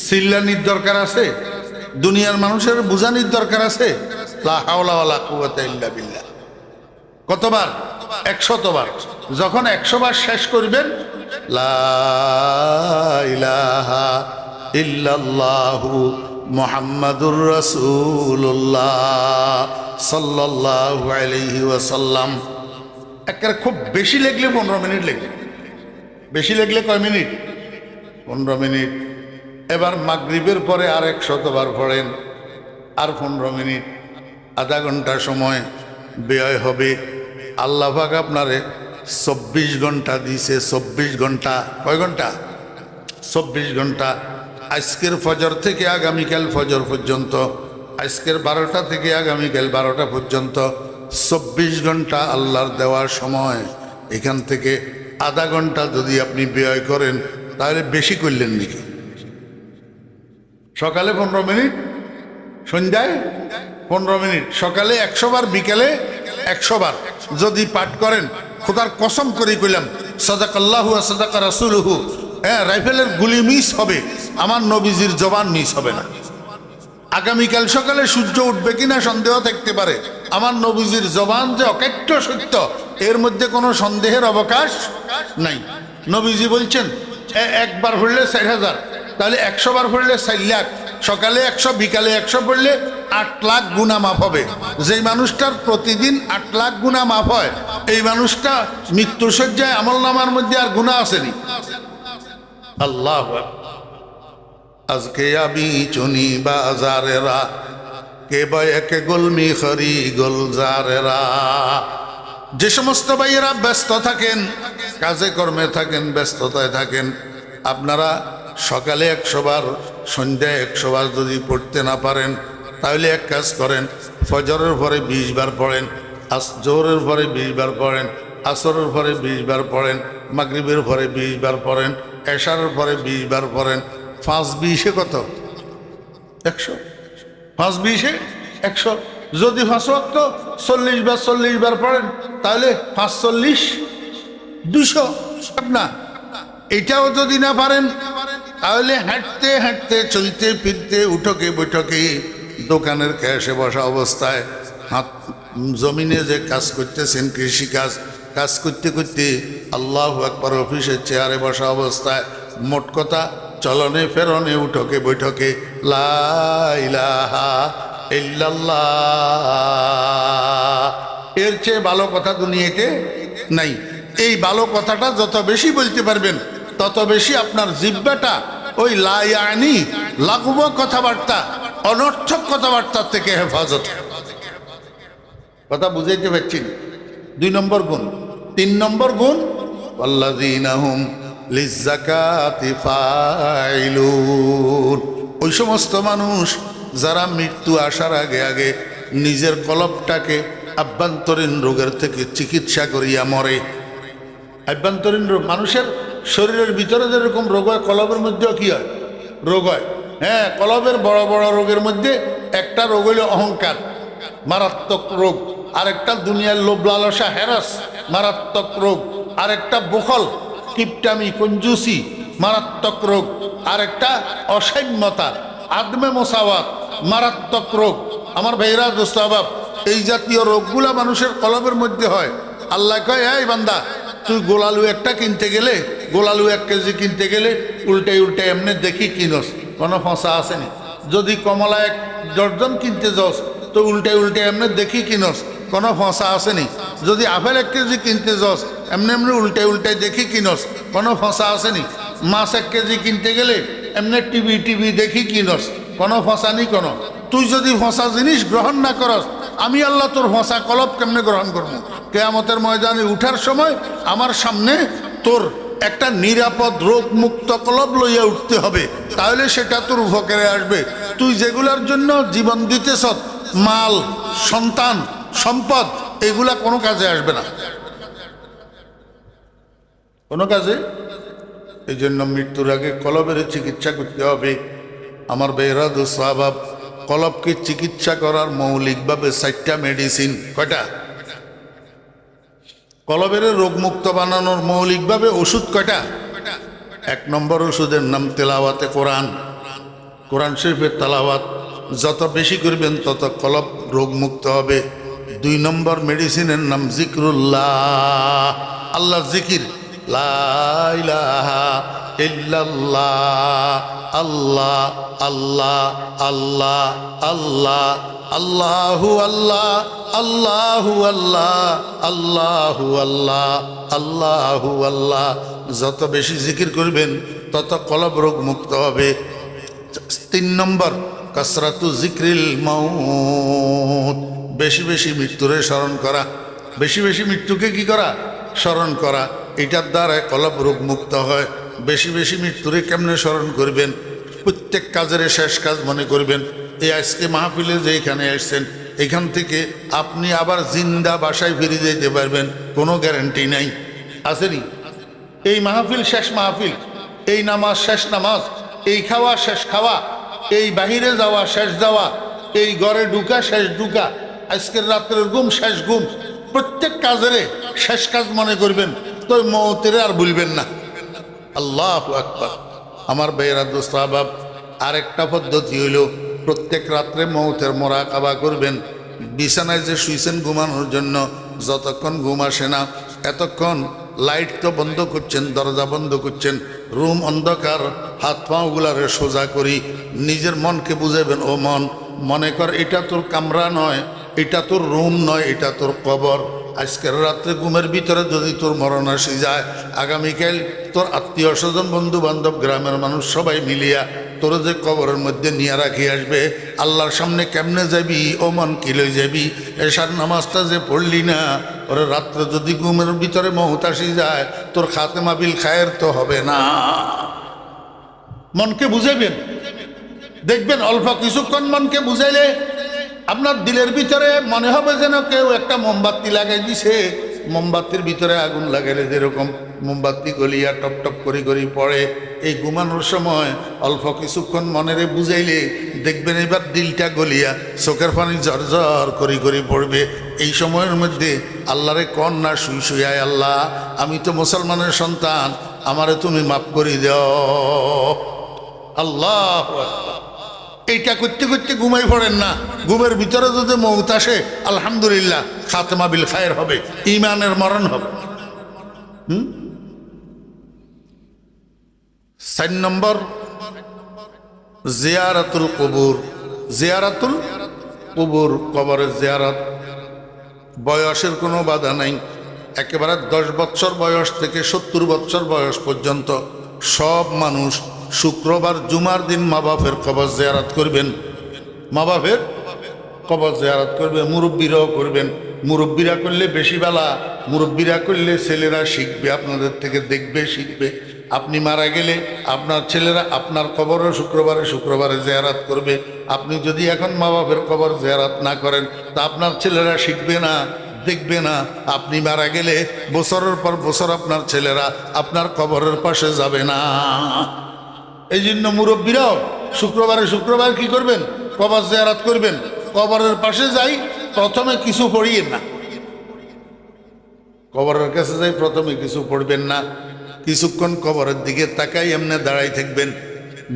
চিল্লানির দরকার আছে? দুনিয়ার মানুষের বুঝানির দরকার আছে? লা হাওলা ওয়ালা কুওয়াতা ইল্লা বিল্লাহ। কতবার? 100 বার। যখন 100 বার শেষ করবেন, লা ইলাহা ইল্লাল্লাহু মুহাম্মাদুর রাসূলুল্লাহ সাল্লাল্লাহু আলাইহি ওয়াসাল্লাম। একেবারে খুব বেশি লাগলে 15 মিনিট লাগবে। বেশি লাগলে কয় মিনিট? 15 মিনিট। এবার মাগরিবের পরে আর 100 বার পড়েন, আর 15 মিনিট, আধা ঘন্টা সময় ব্যয় হবে। আল্লাহ পাক আপনারে 24 ঘন্টা দিছে। 24 ঘন্টা। কয় ঘন্টা? 24 ঘন্টা। আজকের ফজর থেকে আগামীকাল ফজর পর্যন্ত, আজকের 12টা থেকে আগামীকাল 12টা পর্যন্ত 24 ঘন্টা আল্লাহর দেওয়ার সময়। এখান থেকে আধা ঘন্টা যদি আপনি ব্যয় করেন তাহলে বেশি করলেন নাকি? সকালে 15 মিনিট, সন্ধ্যায় 15 মিনিট, সকালে 100 বার, বিকেলে 100 বার যদি পাঠ করেন, খোদার কসম করে কইলাম, সাদাকাল্লাহু ওয়া সাদাকা রাসূলুহু, হ্যাঁ, রাইফেলের গুলি মিস হবে, আমার নবীজির জবান মিস হবে না। আগামীকাল সকালে সূর্য উঠবে কিনা সন্দেহ থাকতে পারে, আমার নবীজির জবান যে অকাট্য সত্য, এর মধ্যে কোনো সন্দেহের অবকাশ নাই। নবীজি বলছেন একবার পড়লে 4000, তাহলে 100 বার পড়লে 4 লাখ, সকালে 100 বিকালে 100 পড়লে 8 লাখ গুনাহ মাফ হবে। যেই মানুষটার প্রতিদিন 8 লাখ গুনাহ মাফ হয়, এই মানুষটা মৃত্যুশয্যায় আমলনামার মধ্যে আর গুনাহ আসেনি। আল্লাহু আকবার। আজকে আমি চুনি বাজারেরা, কে বয়কে গুলমি খরি গুলজারেরা। যে সমস্ত ভাইয়েরা ব্যস্ত থাকেন, কাজে কর্মে থাকেন, ব্যস্ততায় থাকেন, আপনারা সকালে 100 বার, সন্ধ্যায় 100 বার যদি পড়তে না পারেন, তাহলে এক কাজ করেন, ফজরের পরে 20 বার পড়েন, জোহরের পরে 20 বার পড়েন, আসরের পরে 20 বার পড়েন, মাগরিবের পরে 20 বার পড়েন, এশারের পরে 20 বার পড়েন। 5 20 কত? 100। 5 20 100। যদি 5 ওয়াক্ত 40 বার পড়েন, তাহলে 5 40 200 না। এটাও যদি না পারেন, তাহলে হাঁটতে হাঁটতে, চলতে ফিরতে, উঠকে বৈঠকে, দোকানের ক্যাশে বসা অবস্থায়, হাত জমিনে যে কাজ করতেছেন, কৃষি কাজ করতে করতে, আল্লাহু আকবার, অফিসের চেয়ারে বসা অবস্থায়, মোট কথা চলনে ফেরনে, উঠকে বৈঠকে, লা ইলাহা ইল্লাল্লাহ, এর চেয়ে ভালো কথা দুনিয়াতে নাই। এই ভালো কথাটা যত বেশি বলতে পারবেন, তত বেশি আপনার জিহ্বাটা ওই লা ইয়ানি লাগব কথাবার্তা, অনর্থক কথাবার্তার থেকে হেফাজত। কথা বুঝাইতে পারছি? 2 নম্বর গুণ। 3 নম্বর গুণ, ওয়াল্লাযীনা হুম লিজ্জাকাতি ফাইলুন। ওই সমস্ত মানুষ যারা মৃত্যু আসার আগে আগে নিজের কলবটাকে আভ্যন্তরীণ রোগের থেকে চিকিৎসা করিয়া মরে। আভ্যন্তরীণ রোগ, মানুষের শরীরের ভিতরে যেরকম রোগ হয়, কলবের মধ্যেও কি হয়? রোগ হয়। হ্যাঁ, কলবের বড় বড় রোগের মধ্যে একটা রোগ হইল অহংকার, মারাত্মক রোগ। আরেকটা দুনিয়ার লোভ লালসা, হেরাস, মারাত্মক রোগ। আরেকটা বখল, কিপটামি, কঞ্জুসি, মারাত্মক রোগ। আরেকটা অসাম্যতা, আদমে মোসাওয়াত, মারাত্মক রোগ। আমার ভাইরা, দোস্ত আহবাব, এই জাতীয় রোগগুলা মানুষের কলবের মধ্যে হয়। আল্লাহ কয়, এই বান্দা, তুই গোলালু একটা কিনতে গেলে, গোলালু 1 কেজি কিনতে গেলে উল্টে উল্টে এমনি দেখি কিনস, কোনো ফসা আসেনি। যদি কমলা 1 ডজন কিনতে যাস, তো উল্টে উল্টে এমনি দেখি কিনস, কোনো ফসা আসেনি। যদি আপেল 1 কেজি কিনতে যাস, এমনি এমনি উল্টে উল্টে দেখি কিনস, কোনো ফসা আসেনি। মাছ 1 কেজি কিনতে গেলে এমনি টিভি দেখি কিনস, কোনো ফসা নেই কোনো। তুই যদি ফসা জিনিস গ্রহণ না করস, আমি আল্লাহ তোর ফসা কলব কেমনে গ্রহণ করবো? কিয়ামতের ময়দানে উঠার সময় আমার সামনে তোর একটা নিরাপদ রোগ মুক্ত কলব লইয়া উঠতে হবে, তাহলে সেটা তোর উপকারে আসবে। তুই যেগুলার জন্য জীবন দিতেছ, মাল, সন্তান, সম্পদ, এগুলা কোনো কাজে আসবে না। কোনো কাজে। এই জন্য মৃত্যুর আগে কলবের চিকিৎসা করতে হবে। আমার বেহরাদুস সাহাব, কলবকে চিকিৎসা করার মৌলিকভাবে 4টা মেডিসিন। কয়টা? কলবের রোগমুক্ত বানানোর মৌলিকভাবে ওষুধ কয়টা? 1 নম্বর ওষুধের নাম তেলাওয়াতে কোরআন। কোরআন শরীফের তেলাওয়াত যত বেশি করবেন তত কলব রোগমুক্ত হবে। 2 নম্বর মেডিসিনের নাম জিক্রুল্লাহ, আল্লাহ জিকির। লা ইলাহা ইল্লাল্লাহ, আল্লাহ আল্লাহ আল্লাহ আল্লাহ, আল্লাহু আল্লাহ, আল্লাহু আল্লাহ, আল্লাহু আল্লাহ, আল্লাহু আল্লাহ। যত বেশি জিকির করবেন তত কলব রোগ মুক্ত হবে। 3 নম্বর কাসরাতু জিক্রিল মাউত, বেশি বেশি মৃত্যুরে স্মরণ করা। বেশি বেশি মৃত্যুকে কি করা? স্মরণ করা। এটার দ্বারা কলব রোগ মুক্ত হয়। বেশি বেশি মৃত্যুরে কেমনে স্মরণ করবেন? প্রত্যেক কাজের শেষ কাজ মনে করবেন। এই আজকে মাহফিলে যে এখানে আসছেন, এখান থেকে আপনি আবার জিন্দা বাসায় ফিরে যেতে পারবেন, কোনো গ্যারান্টি নাই। আসেনি? এই মাহফিল শেষ মাহফিল, এই নামাজ শেষ নামাজ, এই খাওয়া শেষ খাওয়া, এই বাহিরে যাওয়া শেষ যাওয়া, এই ঘরে ঢুকা শেষ ঢুকা, আজকের রাত্রের ঘুম শেষ ঘুম। প্রত্যেক কাজের শেষ কাজ মনে করবেন, তো মৌতের আর ভুলবেন না। আল্লাহু আকবার। আমার ভাইয়েরা, দোস্ত আহবাব, আরেকটা পদ্ধতি হইল প্রত্যেক রাত্রে মৌতের মোরাকাবা করবেন। বিছানায় যে শুইছেন ঘুমানোর জন্য, যতক্ষণ ঘুম আসে না এতক্ষণ লাইট তো বন্ধ করছেন, দরজা বন্ধ করছেন, রুম অন্ধকার, হাত পাগুলারে সোজা করি নিজের মনকে বুঝাবেন, ও মন, মনে কর এটা তোর কামরা নয়, এটা তোর রুম নয়, এটা তোর কবর। আজকের রাত্রে ঘুমের ভিতরে যদি তোর মরণ আসি যায়, আগামীকাল তোর আত্মীয় স্বজন বন্ধু বান্ধব গ্রামের মানুষ সবাই মিলিয়া তোর যে কবরের মধ্যে নিয়ে রাখি আসবে, আল্লাহর সামনে কেমনে যাবি? ও মন, কি লই যাবি? এশার নামাজটা যে পড়লি না, ওরে রাত্রে যদি ঘুমের ভিতরে মৌত আসি যায়, তোর খাতেমা বিল খায়ের তো হবে না। মনকে বুঝাবেন, দেখবেন অল্প কিছুক্ষণ মনকে বুঝাইলে আপনার দিলের ভিতরে মনে হবে যেন কেউ একটা মোমবাতি লাগাই দিছে। মোমবাতির ভিতরে আগুন লাগাইলে যেরকম মোমবাতি গলিয়া টপ টপ করে করে পড়ে, এই ঘুমানোর সময় অল্প কিছুক্ষণ মনেরে বুঝাইলে দেখবেন এবার দিলটা গলিয়া চোখের পানি ঝরঝর করে করে পড়বে। এই সময়ের মধ্যে আল্লাহরে কন না শুই শুয়ায়, আল্লাহ আমি তো মুসলমানের সন্তান, আমারে তুমি মাফ করে দাও। আল্লাহ, এইটা করতে করতে ঘুমাই পড়েন না। ঘুমের ভিতরে যদি মৌত আসে, আলহামদুলিল্লাহ, খাতেমা বিল খায়ের হবে, ইমানের মরণ হবে। 4 নম্বর জিয়ারাতুল কবুর। জিয়ারাতুল কবুর, কবরের জিয়ারত। বয়সের কোনো বাধা নাই। একেবারে 10 বছর বয়স থেকে 70 বছর বয়স পর্যন্ত সব মানুষ শুক্রবার জুমার দিন মা বাপের কবর জিয়ারত করবেন। মা বাপের কবর জিয়ারত করবে, মুরব্বীরাও করবেন। মুরব্বীরা করলে বেশি বেলা, মুরব্বীরা করলে ছেলেরা শিখবে, আপনাদের থেকে দেখবে, শিখবে। আপনি মারা গেলে আপনার ছেলেরা আপনার কবরও শুক্রবারে শুক্রবারে জিয়ারত করবে। আপনি যদি এখন মা বাপের কবর জিয়ারত না করেন, তা আপনার ছেলেরা শিখবে না, দেখবে না। আপনি মারা গেলে বছরের পর বছর আপনার ছেলেরা আপনার কবরের পাশে যাবে না। এই জন্য মুরব্বীরাও শুক্রবারে শুক্রবার কি করবেন? কবর জিয়ারত করবেন। কবরের পাশে যাই, প্রথমে কিছু পড়িয়েন না। কবরের কাছে যাই প্রথমে কিছু পড়বেন না। কিছুক্ষণ কবরের দিকে তাকাই এমনি দাঁড়াই থাকবেন।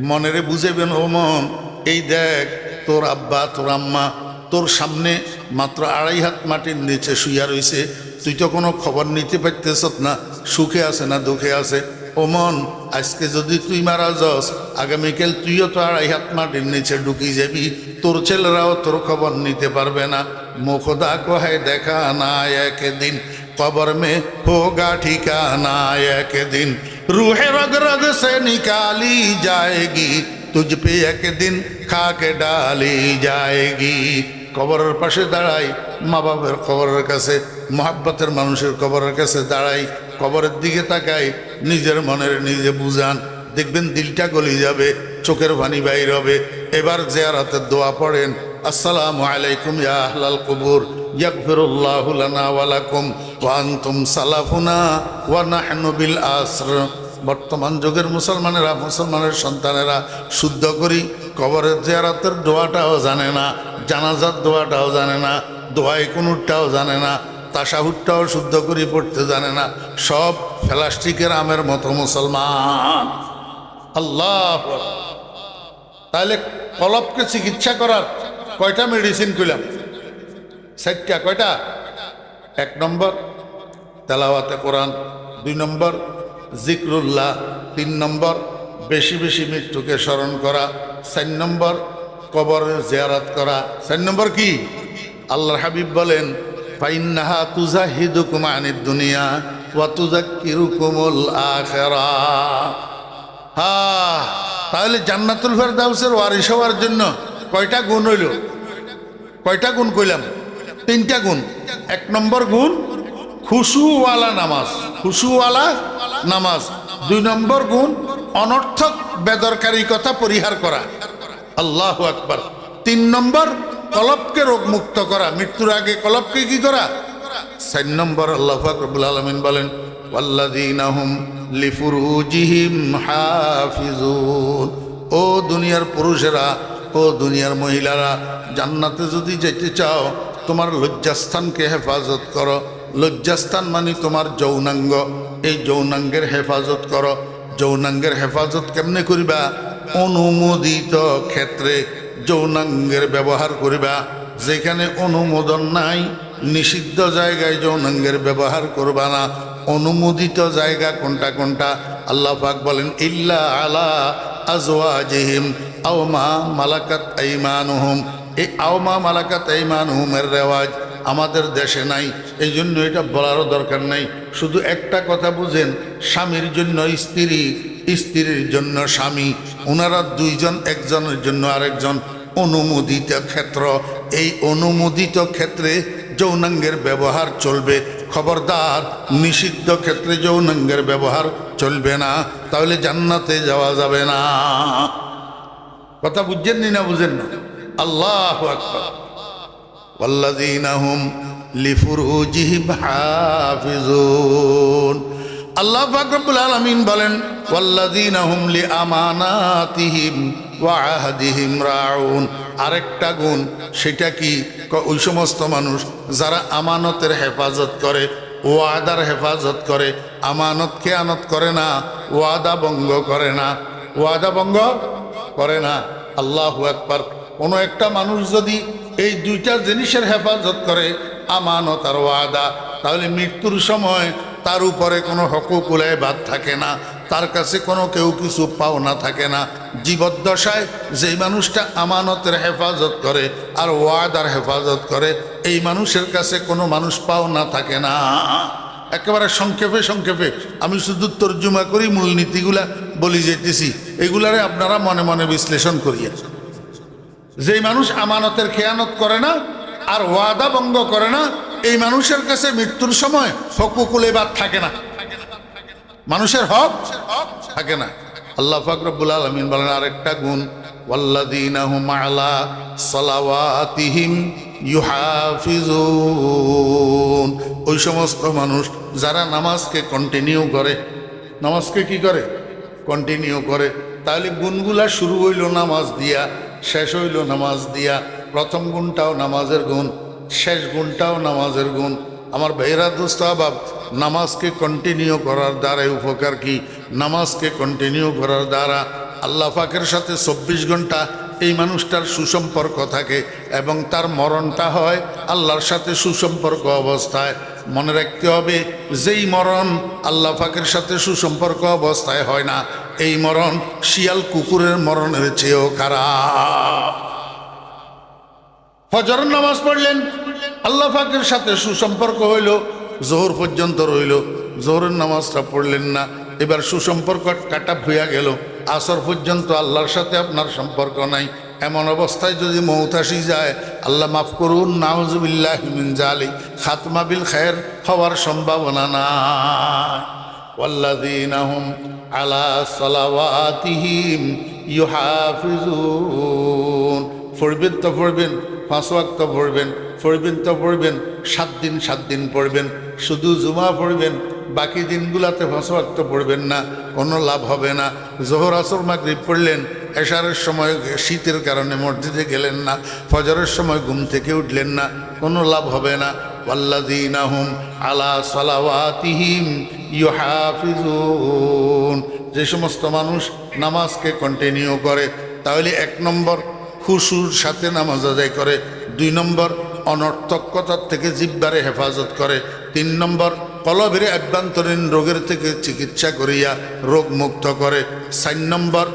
মনেরে বুঝাবেন, ও মন, এই দেখ তোর আব্বা তোর আম্মা তোর সামনে মাত্র 2.5 হাত মাটির নিচে শুইয়া রয়েছে, তুই তো কোনো খবর নিতে পারতেছ না, সুখে আছে না দুঃখে আছে। ও মন, আজকে যদি তুই মারা যাস, আগামীকাল তুইও তো 2.5 হাত মাটির নিচে ঢুকি যাবি, তোর ছেলেরাও তোর খবর নিতে পারবে না। মুখদা को है देखा ना एक दिन, कब्र में होगा ठिकाना एक दिन, रूह रग रग से निकाली जाएगी, तुझ पे एक दिन खाक डाली जाएगी। কবরের পাশে দাঁড়াই, মা বাবার কবরের কাছে, মহাব্বতের মানুষের কবরের কাছে দাঁড়াই, কবরের দিকে তাকাই, নিজের মনের নিজে বুঝান, দেখবেন দিলটা গলি যাবে, চোখের পানি বাইর হবে। এবার জিয়ারতের দোয়া পড়েন, আসসালামু আলাইকুম ইয়া আহলাল কুবুর ইয়াগফিরুল্লাহু লানা ওয়া লাকুম ওয়া আনতুম সালাফুনা ওয়া নাহনু বিল আসর। বর্তমান যুগের মুসলমানের সন্তানেরা শুদ্ধ করি কবরের জিয়ারতের দোয়াটাও জানে না, জানাজার দোয়াটাও জানে না, দোয়াই কুনুরটাও জানে না, তাশাহুদটাও শুদ্ধ করে পড়তে জানে না, সব প্লাস্টিকের আমের মতো মুসলমান। আল্লাহ, তাহলে কলবকে চিকিৎসা করার কয়টা মেডিসিন কইলাম? 4টা। কয়টা? 1 নম্বর তেলাওয়াতে কোরআন, 2 নম্বর জিক্রুল্লাহ, 3 নম্বর বেশি বেশি মৃত্যুকে স্মরণ করা, 4 নম্বর কবরের জিয়ারত করা। 4 নম্বর কি? আল্লাহর হাবিব বলেন ফাইন্নাহা তুজাহিদুকুম আনিদ দুনিয়া ওয়া তুযাক্কিরুকুমুল আখিরাহ। হ্যাঁ, তাহলে জান্নাতুল ফেরদাউসের ওয়ারিস হওয়ার জন্য কয়টা গুণ হইল? কয়টা গুণ কইলাম? 3টা গুণ। 1 নম্বর গুণ খুশুওয়ালা নামাজ, খুশুওয়ালা নামাজ। 2 নম্বর গুণ অনর্থক বেদরকারি কথা পরিহার করা। আল্লাহু আকবার। 3 নম্বর কলবকে রোগমুক্ত করা, মৃত্যুর আগে কলবকে কি করা? 4 নম্বর আল্লাহ পাক রব্বুল আলামিন বলেন ওয়াল্লাযীনা হুম লিফুরুজিহিম হাফিজুন। ও দুনিয়ার পুরুষেরা, ও দুনিয়ার মহিলারা, জান্নাতে যদি যেতে চাও তোমার লজ্জাস্থানকে হেফাজত করো। লজ্জাস্থান মানে তোমার যৌনাঙ্গ, এই যৌনাঙ্গের হেফাজত করো। যৌনাঙ্গের হেফাজত কেমনে করিবা? অনুমোদিত ক্ষেত্রে যৌনাঙ্গের ব্যবহার করিবা। যেখানে অনুমোদন নাই, নিষিদ্ধ জায়গায় যৌনাঙ্গের ব্যবহার করবা না। অনুমোদিত জায়গা কোনটা কোনটা? আল্লাহ পাক বলেন ইল্লা আলা আজওয়াজিহিম আও মা মালাকাত আইমানুহুম। এই আও মা মালাকাত আইমানুহুমের রেওয়াজ আমাদের দেশে নাই, এই জন্য এটা বলারও দরকার নাই। শুধু একটা কথা বুঝেন, স্বামীর জন্য স্ত্রী, স্ত্রীর জন্য স্বামী, ওনারা 2 জন, একজনের জন্য আরেকজন। অনুমোদিত ক্ষেত্র, এই অনুমোদিত ক্ষেত্রে যৌনাঙ্গের ব্যবহার চলবে। খবরদার, নিষিদ্ধ ক্ষেত্রে যৌনাঙ্গের ব্যবহার চলবে না, তাহলে জান্নাতে যাওয়া যাবে না। কথা বুঝছেন না? বুঝেন না? আল্লাহু আকবার। ওয়াল্লাযীনা হুম লিফুরুজিহিম হাফিজুন। আল্লাহ পাক রব্বুল আলামিন বলেন ওয়াল্লাযীনা হুম লিআমানাতিহিম ওয়া আহদিহিম রাউন। আরেকটা গুণ, সেটা কি? ওই সমস্ত মানুষ যারা আমানতের হেফাজত করে, ওয়াদার হেফাজত করে, আমানত খেয়ানত করে না, ওয়াদা ভঙ্গ করে না, ওয়াদা ভঙ্গ করে না। আল্লাহু আকবার। কোনো একটা মানুষ যদি এই 2টা জিনিসের হেফাজত করে, আমানত আর ওয়াদা, তাহলে মৃত্যুর সময় তার উপরে কোনো হকুকুল ইবাদ থাকে না, তার কাছে কোনো কেউ কিছু পাওনা থাকে না। জীবদ্দশায় যেই মানুষটা আমানতের হেফাজত করে আর ওয়াদার হেফাজত করে, এই মানুষের কাছে কোনো মানুষ পাওনা থাকে না। একেবারে সংক্ষেপে সংক্ষেপে আমি শুধু তর্জমা করি, মূলনীতিগুলা বলি যেতেছি, এগুলারে আপনারা মনে মনে বিশ্লেষণ করিয়ে। যেই মানুষ আমানতের খেয়ানত করে না আর ওয়াদা ভঙ্গ করে না, এই মানুষের কাছে মৃত্যুর সময় হকুকুল ইবাদ থাকে না, মানুষের হক থাকে না। আল্লাহ পাক রব্বুল আলামিন বলেন আরেকটা গুণ ওয়াল্লাযীনা হুম আলা সালাওয়াতিহিম ইউহাফিজুন। ওই সমস্ত মানুষ যারা নামাজকে কন্টিনিউ করে, নামাজকে কি করে? কন্টিনিউ করে। তাহলে গুণগুলা শুরু হইল নামাজ দিয়া, শেষ হইল নামাজ দিয়া। প্রথম গুণটাও নামাজের গুণ, শেষ গুণটাও নামাজের গুণ। আমার ভাইরা দোস্ত আবাব, নামাজকে কন্টিনিউ করার দ্বারাই উপকার কি? নামাজকে কন্টিনিউ করার দ্বারা আল্লাহ পাকের সাথে 24 ঘন্টা এই মানুষটার সুসম্পর্ক থাকে এবং তার মরণটা হয় আল্লাহর সাথে সুসম্পর্ক অবস্থায়। মনে রাখতে হবে, যেই মরণ আল্লাহ পাকের সাথে সুসম্পর্ক অবস্থায় হয় না, এই মরণ শিয়াল কুকুরের মরণের চেয়েও খারাপ। ফজরের নামাজ পড়লেন, আল্লাহ পাকের সাথে সুসম্পর্ক হইল, জোহর পর্যন্ত রইল, জোহরের নামাজটা পড়লেন না, এবার সুসম্পর্ক কাটা হইয়া গেল, আসর পর্যন্ত আল্লাহর সাথে আপনার সম্পর্ক নাই। এমন অবস্থায় যদি মৌত আসি যায়, আল্লাহ মাফ করুন, নাউজুবিল্লাহি মিন যালিক, খাতমা বিল খায়ের হওয়ার সম্ভাবনা নাই। ওয়াল্লাযীনা হুম আলা সালাওয়াতিহিম ইউহাফিজুন। পড়বেন তো পড়বেন, 5 ওয়াক্ত পড়বেন, পড়বেন তো পড়বেন, 7 দিন 7 দিন পড়বেন, শুধু জুমা পড়বেন, বাকি দিনগুলাতে 5 ওয়াক্ত পড়বেন না, কোনো লাভ হবে না। জোহর আসর মাগরিব পড়লেন, এশারের সময় শীতের কারণে মসজিদে গেলেন না, ফজরের সময় ঘুম থেকে উঠলেন না, কোনো লাভ হবে না। ওয়াল্লাযীনা হুম আলা সালাওয়াতিহিম ইউহাফিজুন, যে সমস্ত মানুষ নামাজকে কন্টিনিউ করে, তাহলে 1 নম্বর খুশুর সাথে নামাজ আদায় করে, 2 নম্বর অনর্থকতার থেকে জিহ্বারে হেফাজত করে, 3 নম্বর কলবের আভ্যন্তরীণ রোগের থেকে চিকিৎসা করিয়া রোগ মুক্ত করে, 4 নম্বর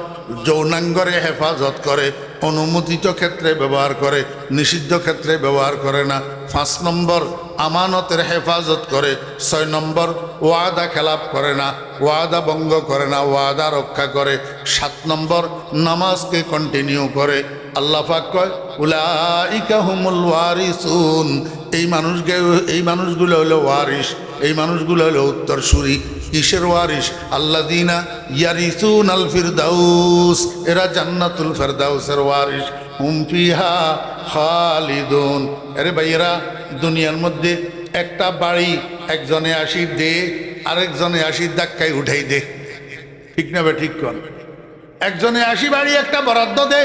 যৌনাঙ্গরে হেফাজত করে, অনুমোদিত ক্ষেত্রে ব্যবহার করে, নিষিদ্ধ ক্ষেত্রে ব্যবহার করে না, 5 নম্বর আমানতের হেফাজত করে, 6 নম্বর ওয়াদা খেলাপ করে না, ওয়াদা ভঙ্গ করে না, ওয়াদা রক্ষা করে, 7 নম্বর নামাজকে কন্টিনিউ করে। আল্লাহ পাক কয় উলাইকা হুমুল ওয়ারিসুন, এই মানুষগুলো হলো ওয়ারিস, এই মানুষগুলো হলো উত্তরসূরি। কিসের ওয়ারিস? আল্লাযীনা ইয়ারিসুনাল ফিরদাউস, এরা জান্নাতুল ফিরদাউসের ওয়ারিস। হুম ফিহা খালিদুন। আরে ভাইয়েরা, দুনিয়ার মধ্যে একটা বাড়ি একজনে আসি দে, আরেকজনে আসি ধাক্কায় উঠাই দে, ঠিক না বে ঠিক কর? একজনে আসি বাড়ি একটা বরাদ্দ দে,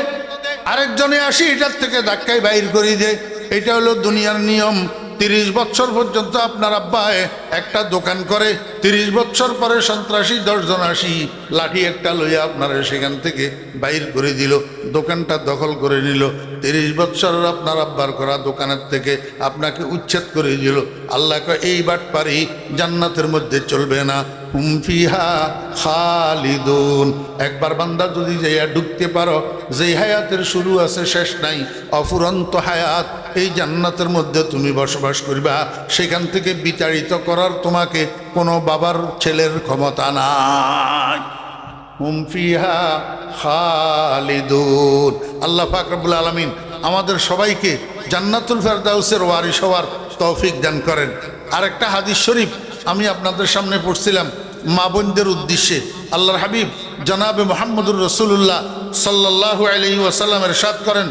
আরেকজনে আসি এটার থেকে ধাক্কায় বাইর করি দে। এটা হলো দুনিয়ার নিয়ম। 30 বছর পর্যন্ত আপনার আব্বায় একটা দোকান করে, 30 বছর পরে সন্ত্রাসী 10 জন আসি লাঠি একটা লইয়া আপনারা সেখান থেকে বাইর করে দিল, দোকানটা দখল করে নিল। 30 বছরের আপনার আব্বার করা দোকানের থেকে আপনাকে উচ্ছেদ করে দিল। আল্লাহ কয় এই বাটপারি জান্নাতের মধ্যে চলবে না। হুম ফিহা খালিদুন। একবার বান্দা যদি যাইয়া ঢুকতে পারো, যেই হায়াতের শুরু আছে শেষ নাই, অফুরন্ত হায়াত, এই জান্নাতের মধ্যে তুমি বসবাস করবা। সেখান থেকে বিতাড়িত করার তোমাকে কোনো বাবার ছেলের ক্ষমতা নাই। হুম ফিহা খালিদুন। আল্লাহ পাক রব্বুল আলামিন আমাদের সবাইকে জান্নাতুল ফেরদাউসের ওয়ারিস হওয়ার তৌফিক দান করেন। আরেকটা হাদিস শরীফ আমি আপনাদের সামনে পড়ছিলাম মা বোনদের উদ্দেশ্যে। আল্লাহর হাবিব জনাবে মুহাম্মদুর রাসূলুল্লাহ সাল্লাল্লাহু আলাইহি ওয়াসাল্লাম ইরশাদ করেন,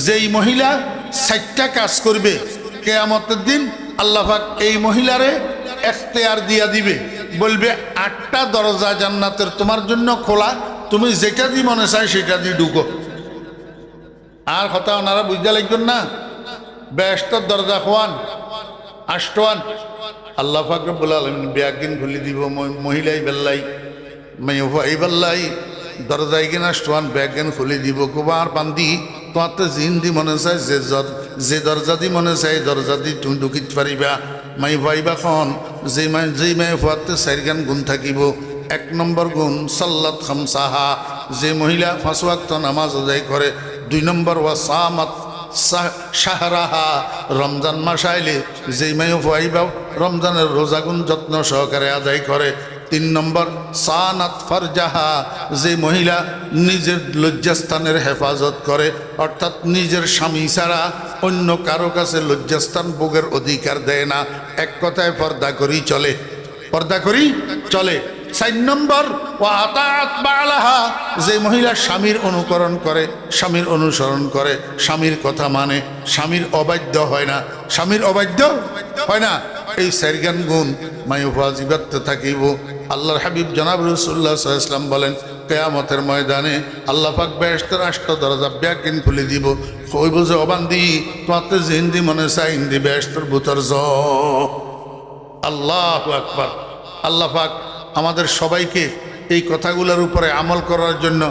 যেই মহিলা 4টা কাজ করবে কিয়ামতের দিন আল্লাহ পাক এই মহিলারে এখতিয়ার দিয়া দিবে, বলবে 8টা দরজা জান্নাতের তোমার জন্য খোলা, তুমি যেটা দিয়ে মনে চায় সেটা দিয়ে ঢুকো। আর কথা ওনারা বুঝতে লাগবেন না, বেহেশতের দরজা খোয়ান 8টান। আল্লাহ পাক রব্বুল আলামিন ব্যাগিন খুলি দিব, মহিলাই বেল্লাই মেয়ে ভাই বেল্লাই দরজায় কিনা 8টান ব্যাগিন খুলি দিব। কুমার বান্দি তোমার তো জিন্দি মনে চায় যে দরজা দি মনে চায় দরজা দি তুমি ঢুকিত পারিবা। মাই ভাইবা খন যেই মাই ফুয়াতে 4 গান গুণ থাকিব। 1 নম্বর গুণ সাল্লাত খামসাহা, যে মহিলা 5 ওয়াক্ত নামাজ আদায় করে। 2 নম্বর ওয়াসামাত শাহরাহা, রমজান মাস আইলে যেই মাই ফুয়াইবা রমজানের রোজাগুন যত্ন সহকারে আদায় করে। 3 নম্বর সানাত ফারজাহা, যে মহিলা নিজের লজ্জাস্থানের হেফাজত করে, অর্থাৎ নিজের স্বামী ছাড়া অন্য কারো কাছে লজ্জাস্থান ভোগের অধিকার দেয় না। এক কথায় পর্দা করি চলে, পর্দা করি চলে। 4 নম্বর ওয়া আতাআত বালাহা, যে মহিলা স্বামীর অনুকরণ করে, স্বামীর অনুসরণ করে, স্বামীর কথা মানে, স্বামীর অবাধ্য হয় না, স্বামীর অবাধ্য হয় না। এই 4 গান গুণ মায়ুফাজিবাতে থাকিব। আল্লাহর হাবিব জনাব রাসূলুল্লাহ সাল্লাল্লাহু আলাইহি ওয়াসাল্লাম বলেন, কিয়ামতের ময়দানে আল্লাহ পাক বেহেশতের 8টা দরজা ব্যাগিন খুলে দিব। কইব যে অবান্দি তোমাতে জিন্দি মনে চাই হিন্দি বেহেশতের ভিতর যাও। আল্লাহু আকবার। আল্লাহ পাক আমাদের সবাইকে এই কথাগুলোর উপরে আমল করার জন্য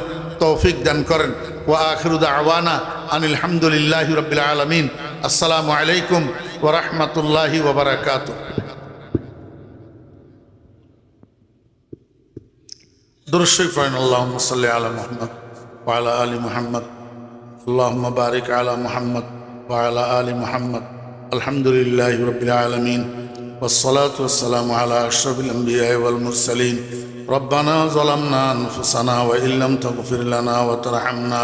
তৌফিক দান করেন। ওয়া আখিরু দাওয়ানা আনিল হামদুলিল্লাহি রাব্বিল আলামিন। আসসালামু আলাইকুম ওয়া রাহমাতুল্লাহি ওয়া বারাকাতুহু। দুরূদ শরীফ পড়েন। আল্লাহুম্মা সাল্লি আলা মুহাম্মদ ওয়া আলা আলি মুহাম্মদ। আল্লাহুম্মা বারিক আলা মুহাম্মদ ওয়া আলা আলি মুহাম্মদ। আলহামদুলিল্লাহি রাব্বিল আলামিন। والصلاة والسلام على أشرف الأنبياء والمرسلين. ربنا ظلمنا أنفسنا وإن لم تغفر لنا وترحمنا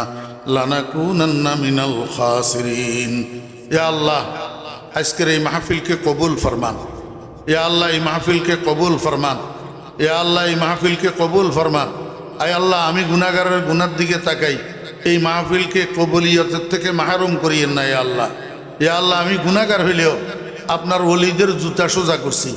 لنكونن من الخاسرين. يا الله আজকের এই মাহফিলকে কবুল ফরমান। ইয়া আল্লাহ এই মাহফিলকে কবুল ফরমান। ইয়া আল্লাহ এই মাহফিলকে কবুল ফরমান। আয় আল্লাহ আমি গুনাহগারের গুনার দিকে তাকাই, এই মাহফিলকে কবুলিয়তের থেকে মাহরুম করিয়েন না। ইয়া আল্লাহ, ইয়া আল্লাহ, আমি গুনাহগার হইলেও আপনার ওলিদের জুতা সোজা করছি,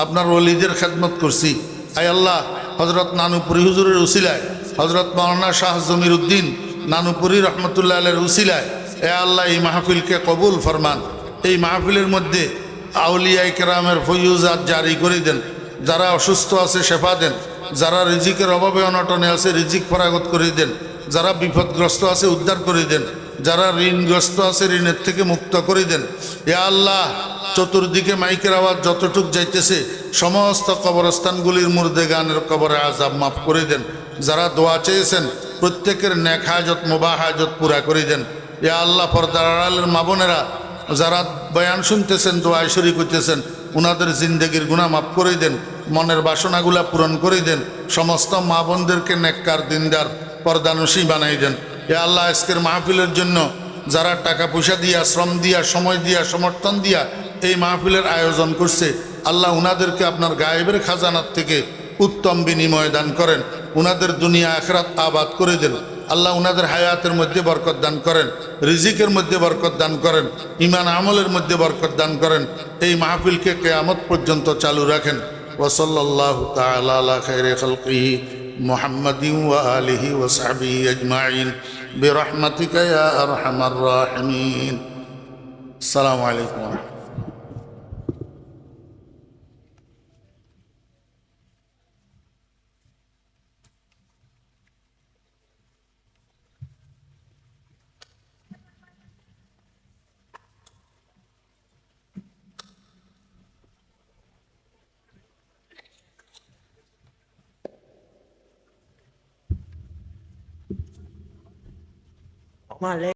আপনার ওলিদের খেদমত করছি। আয় আল্লাহ, হজরত নানুপুরি হুজুরের উসিলায়, হজরত মৌলানা শাহ জমির উদ্দিন নানুপুরি রহমতুল্লাহ আলের উসিলায় এ আল্লাহ এই মাহফিলকে কবুল ফরমান। এই মাহফিলের মধ্যে আউলিয়ায়ে কেরামের ফয়ুজাত জারি করে দেন। যারা অসুস্থ আছে শেফা দেন, যারা রিজিকের অভাবে অনটনে আছে রিজিক ফরাগত করে দেন, যারা বিপদগ্রস্ত আছে উদ্ধার করে দেন, যারা ঋণগ্রস্ত আছে ঋণের থেকে মুক্ত করে দেন। এ আল্লাহ, চতুর্দিকে মাইকের আওয়াজ যতটুক যাইতেছে সমস্ত কবরস্থানগুলির মুর্দে গানের কবরে আযাব মাফ করে দেন। যারা দোয়া চেয়েছেন প্রত্যেকের নেক হাজত মুবাহ হাজত পুরা করে দেন। এ আল্লাহ, পর্দার আড়ালের মা বোনেরা যারা বয়ান শুনতেছেন, দোয়ায় শরীক হইতেছেন, উনাদের জিন্দেগির গুনাহ মাফ করে দেন, মনের বাসনাগুলা পূরণ করে দেন। সমস্ত মা বোনদেরকে নেককার দিনদার পর্দানসী বানাই দেন। এ আল্লাহ, আজকের মাহফিলের জন্য যারা টাকা পয়সা দিয়া, শ্রম দিয়া, সময় দিয়া, সমর্থন দিয়া এই মাহফিলের আয়োজন করছে, আল্লাহ উনাদেরকে আপনার গায়েবের খাজানার থেকে উত্তম বিনিময় দান করেন। উনাদের দুনিয়া আখিরাত আবাদ করে দেন। আল্লাহ উনাদের হায়াতের মধ্যে বরকত দান করেন, রিজিকের মধ্যে বরকত দান করেন, ইমান আমলের মধ্যে বরকত দান করেন। এই মাহফিলকে কিয়ামত পর্যন্ত চালু রাখেন। ওয়াসাল্লাল্লাহু তাআলা আলা খায়রি খালকিহি মুহাম্মাদিন ওয়া আলিহি ওয়া সাহবিহি আজমাইন বিরহমাতিকা ইয়া আরহামার রাহিমিন। আসসালামু আলাইকুম ওয়া রাহমাতুল্লাহ। Vale.